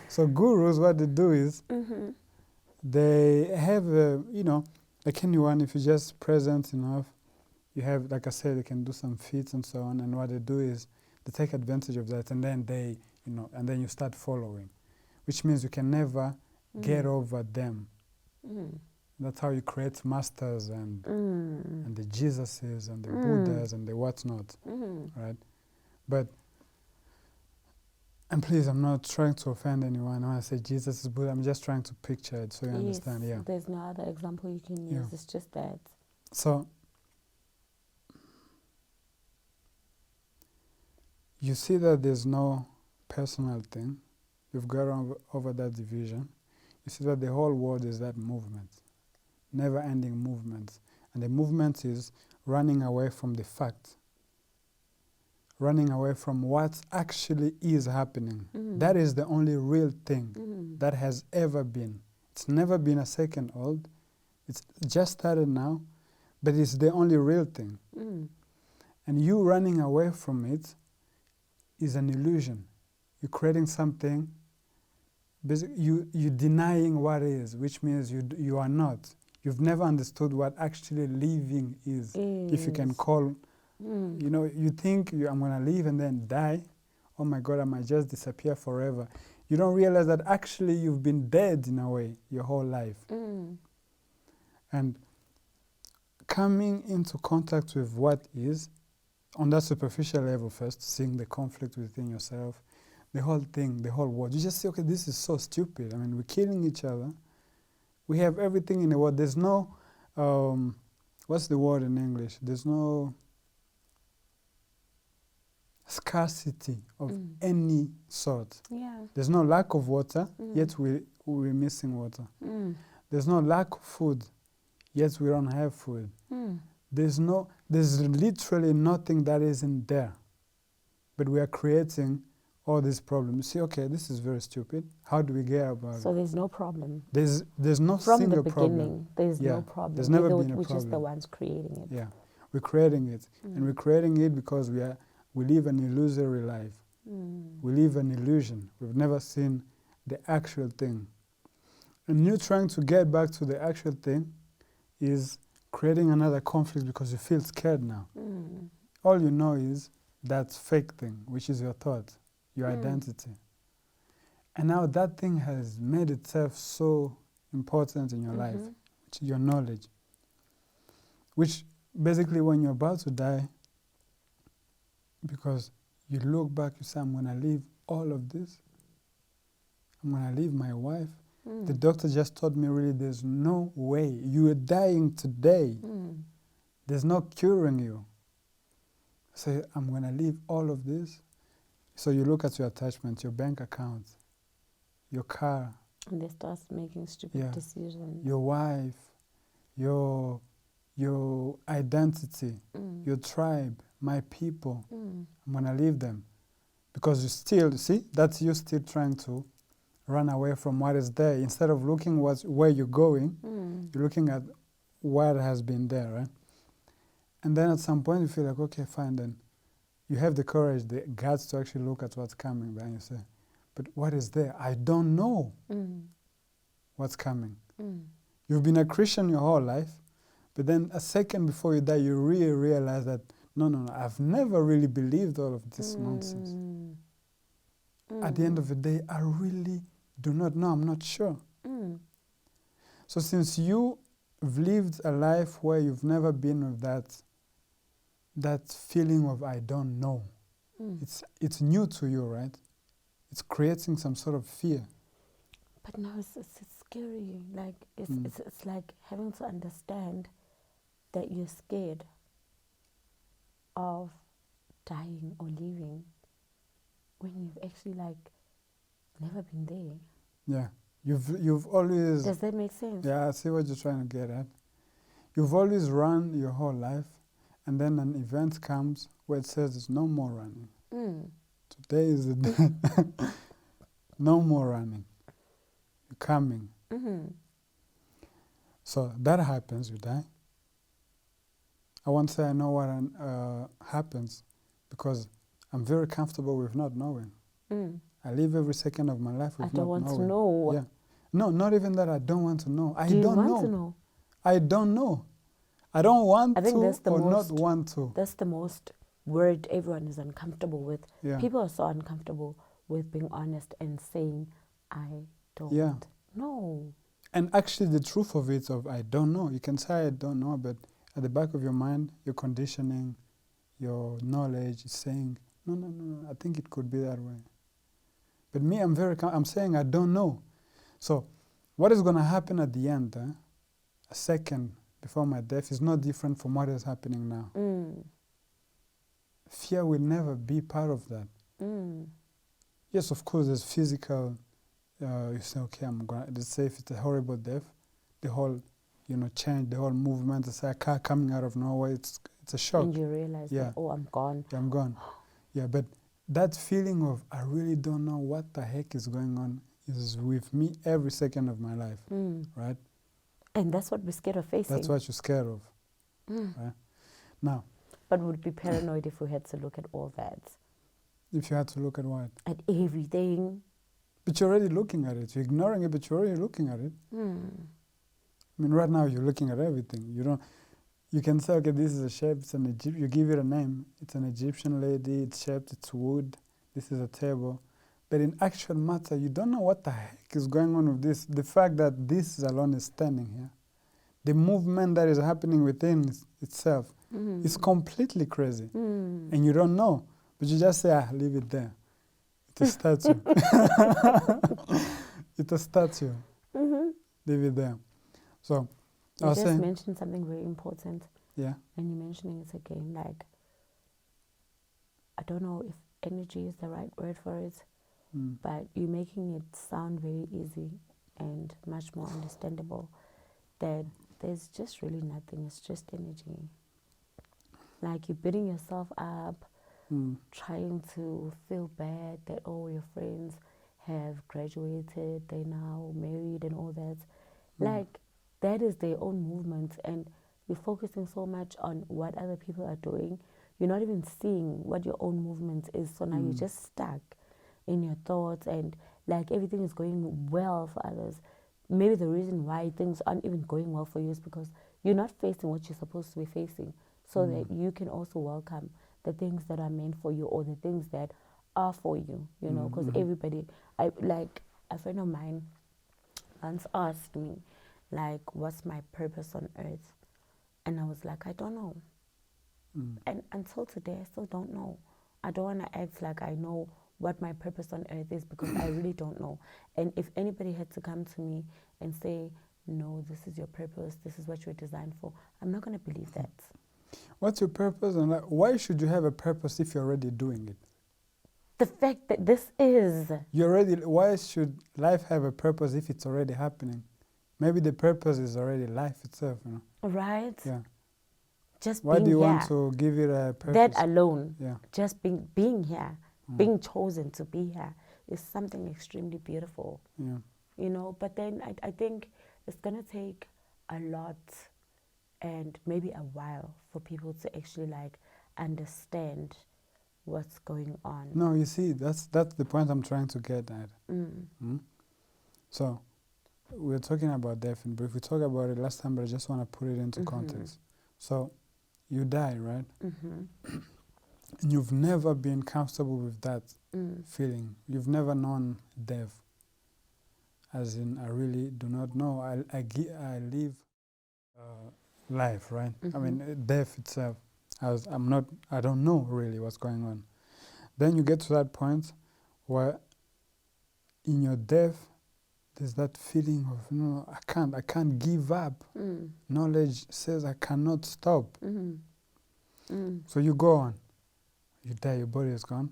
so gurus, what they do is they have, like anyone, if you're just present enough, you have, like I said, they can do some feats and so on, and what they do is they take advantage of that, and then they, and then you start following, which means you can never get over them. That's how you create masters and the Jesuses and the Buddhas and the whatnot, right? But, and please, I'm not trying to offend anyone. When I say Jesus is Buddha, I'm just trying to picture it so you understand, yeah. There's no other example you can use, it's just that. So, you see that there's no personal thing. You've got over that division. You see that the whole world is that movement, never-ending movement. And the movement is running away from the fact, running away from what actually is happening. That is the only real thing that has ever been. It's never been a second old. It's just started now, but it's the only real thing. And you running away from it is an illusion. You're creating something, you're denying what is, which means you are not. You've never understood what actually living is. If you can call, you think I'm going to live and then die. Oh my God, I might just disappear forever. You don't realize that actually you've been dead in a way your whole life. And coming into contact with what is, on that superficial level first, seeing the conflict within yourself, the whole thing, the whole world. You just say, okay, this is so stupid. I mean, we're killing each other. We have everything in the world. There's no, what's the word in English? There's no scarcity of any sort. There's no lack of water, yet we're missing water. There's no lack of food, yet we don't have food. There's literally nothing that isn't there. But we are creating all these problems. You see, okay, this is very stupid. How do we get about it? So there's no problem. There's no single problem. From the beginning, there's no problem. There's never been a problem. We're just the ones creating it. Yeah, we're creating it. And we're creating it because we live an illusory life. We live an illusion. We've never seen the actual thing. And you trying to get back to the actual thing is creating another conflict because you feel scared now. All you know is that fake thing, which is your thought, your identity. And now that thing has made itself so important in your life, which is your knowledge. Which basically when you're about to die, because you look back, you say, I'm going to leave all of this. I'm going to leave my wife. The doctor just told me really there's no way. You are dying today. There's no curing you. Say, I'm going to leave all of this. So you look at your attachments, your bank account, your car. And they start making stupid decisions. Your wife, your identity, your tribe, my people. I'm going to leave them. Because you still, see, that's you still trying to run away from what is there. Instead of looking where you're going, you're looking at what has been there, right? And then at some point you feel like, okay, fine, then you have the courage, the guts to actually look at what's coming, then you say, but what is there? I don't know what's coming. You've been a Christian your whole life, but then a second before you die, you really realize that, no, I've never really believed all of this nonsense. At the end of the day, I really do not know, I'm not sure. So since you've lived a life where you've never been with that feeling of I don't know, it's new to you, right? It's creating some sort of fear. But now it's scary. Like it's like having to understand that you're scared of dying or leaving when you've actually never been there. Yeah, you've always. Does that make sense? Yeah, I see what you're trying to get at. You've always run your whole life, and then an event comes where it says there's no more running. Today is the day. No more running. You're coming. So that happens, you die. I won't say I know what happens because I'm very comfortable with not knowing. I live every second of my life with not knowing. I don't want to know. Yeah. No, not even that I don't want to know. I Do you don't want know. to know? I don't know. I don't want I think to that's the or most, not want to. That's the most word everyone is uncomfortable with. Yeah. People are so uncomfortable with being honest and saying, I don't know. And actually the truth of it, of I don't know, you can say I don't know, but at the back of your mind, your conditioning, your knowledge is saying, no, I think it could be that way. But me, I'm saying I don't know. So what is going to happen at the end, a second before my death, is not different from what is happening now. Fear will never be part of that. Yes, of course, there's physical, you say, okay, let's say if it's a horrible death, the whole, change, the whole movement, it's like a car coming out of nowhere, it's a shock. And you realize that, oh, I'm gone. Yeah, I'm gone. Yeah, but that feeling of, I really don't know what the heck is going on, is with me every second of my life, right? And that's what we're scared of facing. That's what you're scared of, right? Now. But would be paranoid if we had to look at all that. If you had to look at what? At everything. But you're already looking at it. You're ignoring it, but you're already looking at it. I mean, right now you're looking at everything. You can say, okay, this is a shape, it's an Egypt. You give it a name. It's an Egyptian lady, it's shaped, it's wood, this is a table. But in actual matter, you don't know what the heck is going on with this. The fact that this alone is standing here, the movement that is happening within itself is completely crazy. And you don't know, but you just say, leave it there. It's a statue. It's a statue. Leave it there. So, you just mentioned something very important. Yeah. And you're mentioning it again, like, I don't know if energy is the right word for it, but you're making it sound very easy and much more understandable, that there's just really nothing, it's just energy. Like, you're beating yourself up, trying to feel bad that, oh, your friends have graduated, they're now married and all that. Like, that is their own movement, and you're focusing so much on what other people are doing. You're not even seeing what your own movement is, so now you're just stuck in your thoughts, and like everything is going well for others. Maybe the reason why things aren't even going well for you is because you're not facing what you're supposed to be facing, so that you can also welcome the things that are meant for you, or the things that are for you, because everybody, like a friend of mine once asked me, like, what's my purpose on earth? And I was like, I don't know. And until today, I still don't know. I don't want to act like I know what my purpose on earth is, because I really don't know. And if anybody had to come to me and say, no, this is your purpose, this is what you're designed for, I'm not going to believe that. What's your purpose? And why should you have a purpose if you're already doing it? The fact that this is... Why should life have a purpose if it's already happening? Maybe the purpose is already life itself, Right? Yeah. Just why being do you here, want to give it a purpose? that alone, Yeah. just being here, being chosen to be here, is something extremely beautiful. Yeah. But then I think it's going to take a lot and maybe a while for people to actually like understand what's going on. No, you see, that's the point I'm trying to get at. So, we're talking about death in brief. We talked about it last time, but I just want to put it into context. So, you die, right? And you've never been comfortable with that feeling. You've never known death. As in, I really do not know. I live life, right? I mean, death itself. I don't know really what's going on. Then you get to that point where in your death, there's that feeling of, no, I can't give up. Knowledge says I cannot stop. So you go on. You die, your body is gone.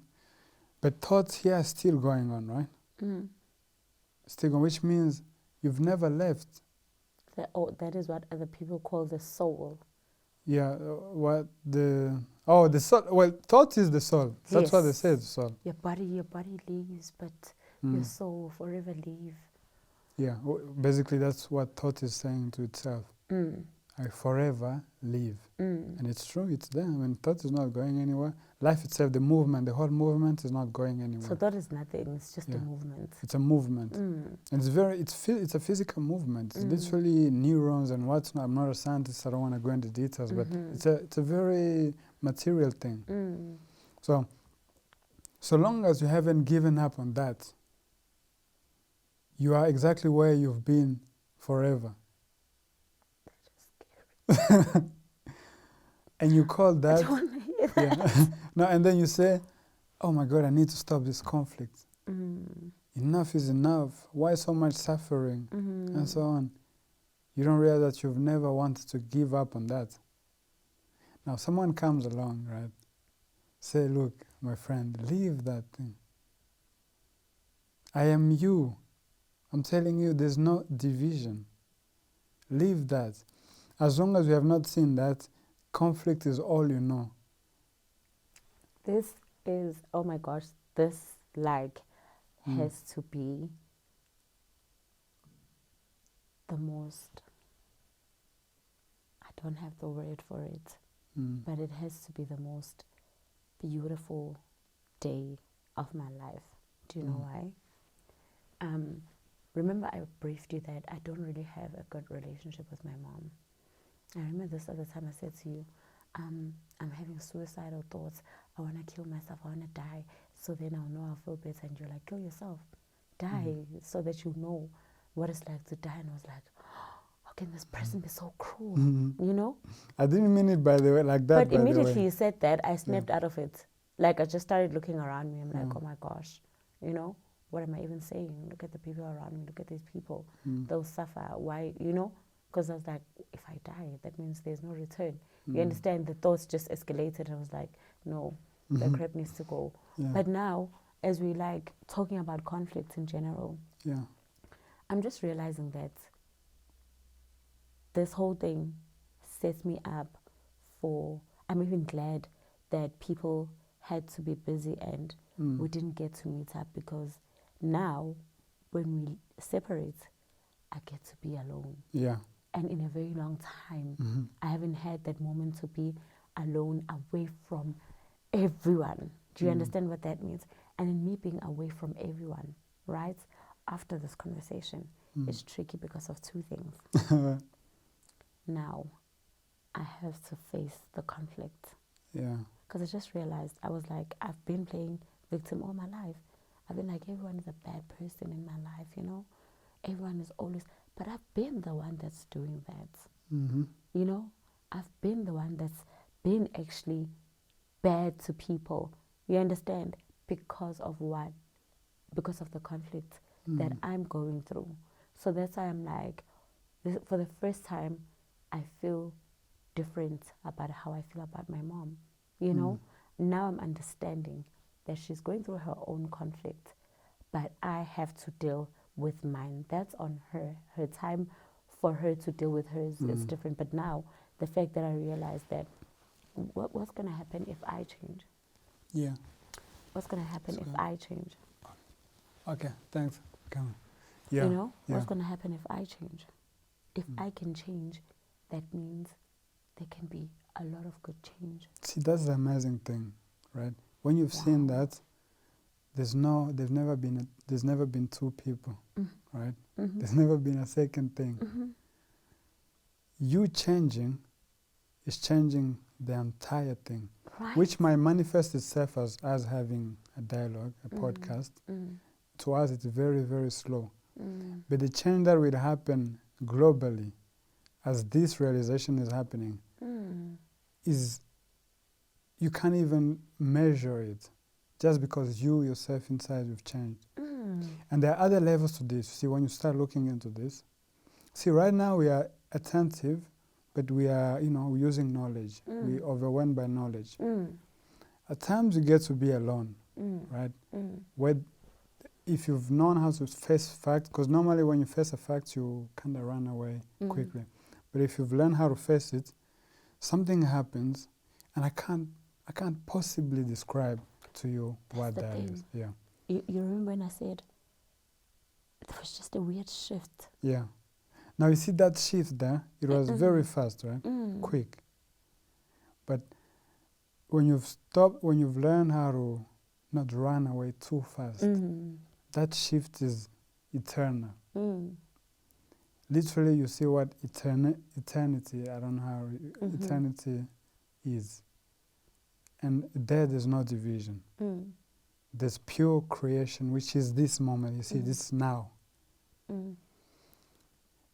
But thoughts here are still going on, right? Still going, which means you've never left. That is what other people call the soul. Yeah, the soul. Well, thought is the soul. That's what they say, the soul. Your body leaves, but your soul will forever live. Yeah, basically that's what thought is saying to itself. I forever live. And it's true, it's there. I mean, thought is not going anywhere. life itself, the movement, the whole movement is not going anywhere. So thought is nothing. It's just a movement. It's a movement. And it's a physical movement. It's literally neurons and whatnot. I'm not a scientist. I don't want to go into details, but it's a very material thing. So long as you haven't given up on that, you are exactly where you've been forever. And you call that. I don't want to hear that. No, and then you say, oh my God, I need to stop this conflict. Enough is enough. Why so much suffering? And so on. You don't realize that you've never wanted to give up on that. Now someone comes along, right? Say, look, my friend, leave that thing. I am you. I'm telling you, there's no division. Leave that. As long as you have not seen that, conflict is all you know. This is, oh my gosh, this has to be the most, I don't have the word for it, but it has to be the most beautiful day of my life. Do you know why? Remember I briefed you that I don't really have a good relationship with my mom. I remember this other time I said to you, I'm having suicidal thoughts. I want to kill myself. I want to die. So then I'll know I'll feel better. And you're like, kill yourself. Die so that you know what it's like to die. And I was like, how can this person be so cruel? You know? I didn't mean it by the way like that. But immediately you said that, I snapped out of it. Like I just started looking around me. I'm like, oh my gosh, you know? What am I even saying? Look at the people around me. Look at these people. They'll suffer. Why, you know? Because I was like, if I die, that means there's no return. You understand? The thoughts just escalated. I was like, no, the crap needs to go. But now, as we like talking about conflicts in general, I'm just realizing that this whole thing sets me up for, I'm even glad that people had to be busy and we didn't get to meet up, because now when we separate, I get to be alone. And in a very long time, I haven't had that moment to be alone, away from everyone. Do you understand what that means? And in me being away from everyone, right, after this conversation, it's tricky because of two things. Now, I have to face the conflict. Because I just realized, I was like, I've been playing victim all my life. I've been like, everyone is a bad person in my life, you know? Everyone is always... But I've been the one that's doing that. You know, I've been the one that's been actually bad to people. You understand? Because of what? Because of the conflict that I'm going through. So that's why I'm like, for the first time, I feel different about how I feel about my mom. You know, now I'm understanding that she's going through her own conflict, but I have to deal with mine. That's on her. Her time for her to deal with hers is different. But now, the fact that I realize that what's going to happen if I change? What's going to happen if I change? Okay, thanks. Come on. You know, what's going to happen if I change? If I can change, that means there can be a lot of good change. See, that's the amazing thing, right? When you've seen that, there's never been two people, right? There's never been a second thing. You changing is changing the entire thing, which might manifest itself as having a dialogue, a podcast. To us, it's very, very slow. But the change that will happen globally, as this realization is happening, is you can't even measure it, just because you yourself inside you've changed. And there are other levels to this. See, when you start looking into this, see, right now we are attentive, but we are, we're using knowledge. We're overwhelmed by knowledge. At times you get to be alone, right? Where if you've known how to face facts, because normally when you face a fact, you kind of run away quickly. But if you've learned how to face it, something happens, and I can't possibly describe to you what that is. You remember when I said it was just a weird shift? Now you see that shift there, it was very fast, right? Quick. But when you've learned how to not run away too fast, that shift is eternal. Literally, you see what eternity, I don't know how eternity is. And there's no division. There's pure creation, which is this moment. You see, this now.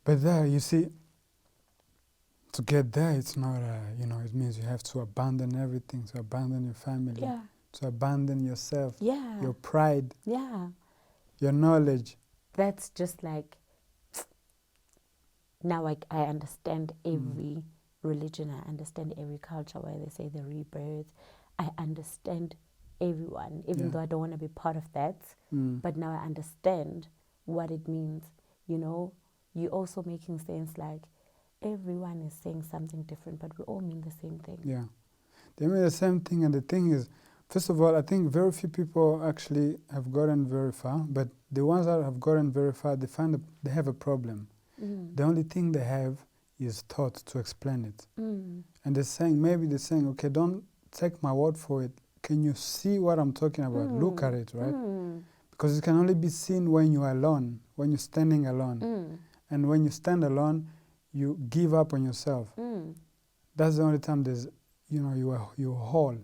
But there, you see, to get there, it's not, it means you have to abandon everything, to abandon your family, to abandon yourself, your pride, your knowledge. That's just like, now I understand every religion, I understand every culture where they say the rebirth. I understand everyone, even though I don't want to be part of that. But now I understand what it means. You know, you're also making sense, like everyone is saying something different, but we all mean the same thing. Yeah, they mean the same thing. And the thing is, first of all, I think very few people actually have gotten very far, but the ones that have gotten very far, they find they have a problem. The only thing they have is thought to explain it. And maybe they're saying, okay, don't take my word for it. Can you see what I'm talking about? Look at it, right? Because it can only be seen when you're alone, when you're standing alone. And when you stand alone, you give up on yourself. That's the only time there's, you're whole.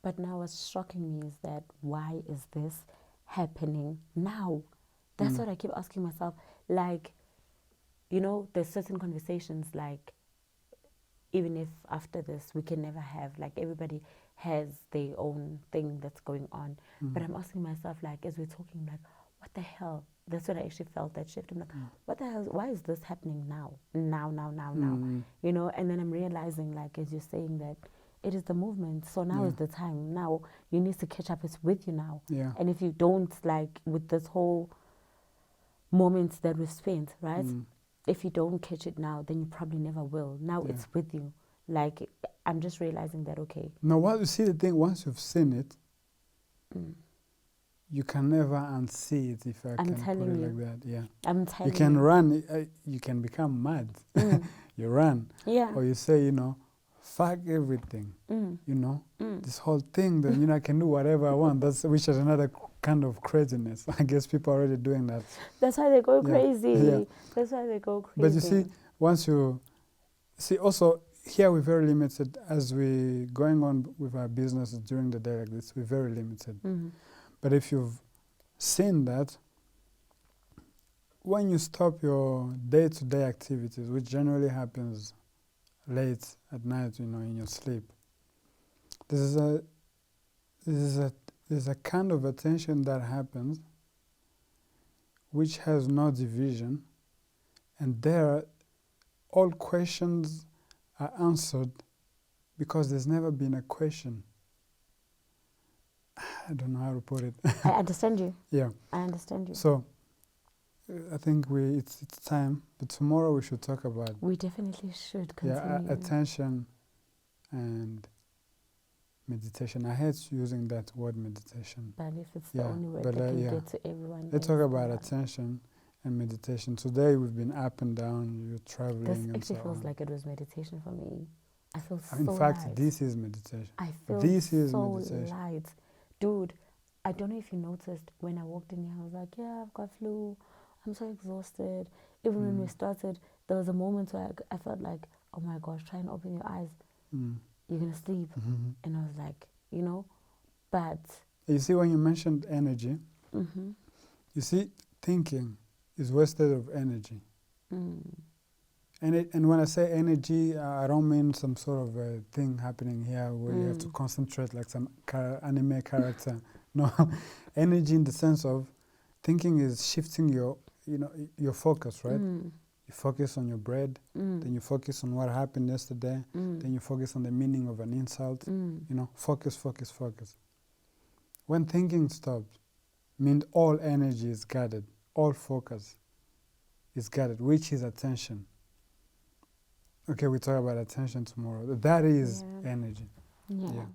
But now what's shocking me is that why is this happening now? That's what I keep asking myself. Like, there's certain conversations, like, even if after this we can never have, like, everybody has their own thing that's going on. But I'm asking myself, like, as we're talking, like, what the hell? That's when I actually felt that shift. I'm like, what the hell? Why is this happening now? Now. And then I'm realizing, like, as you're saying that, it is the movement. So now is the time. Now you need to catch up. It's with you now. And if you don't, like, with this whole moment that we've spent, right? If you don't catch it now, then you probably never will. Now it's with you. Like, I'm just realizing that, okay. Now, you see the thing, once you've seen it, you can never unsee it, if I can put it like that. Yeah. I'm telling you. You can run, you can become mad. You run. Yeah. Or you say, fuck everything. This whole thing, then, I can do whatever I want. Which is another kind of craziness. I guess people are already doing that. That's why they go crazy. Yeah. That's why they go crazy. But you see, once you see, also, here we're very limited as we going on with our businesses during the day like this. We're very limited. But if you've seen that, when you stop your day-to-day activities, which generally happens late at night, in your sleep, there's a kind of attention that happens which has no division, and there all questions are answered because there's never been a question. I don't know how to put it. I understand you. Yeah. I understand you. So I think it's time, but tomorrow we should talk about. We definitely should continue. Attention and meditation. I hate using that word meditation. But if it's the only word that can get to everyone. Let's talk about attention and meditation. Today we've been up and down, you're traveling and so on. This actually feels like it was meditation for me. I feel so in fact, light. This is meditation. I feel so light. Dude, I don't know if you noticed, when I walked in here, I was like, I've got flu. I'm so exhausted. Even when we started, there was a moment where I felt like, oh my gosh, try and open your eyes. You're going to sleep. And I was like, but... You see, when you mentioned energy, you see, thinking is wasted of energy. And when I say energy, I don't mean some sort of a thing happening here where you have to concentrate like some anime character. No, energy in the sense of thinking is shifting your focus, right? You focus on your bread, then you focus on what happened yesterday, then you focus on the meaning of an insult. Focus. When thinking stops, means all energy is gathered, all focus is gathered, which is attention. Okay, we talk about attention tomorrow. That is energy. Yeah.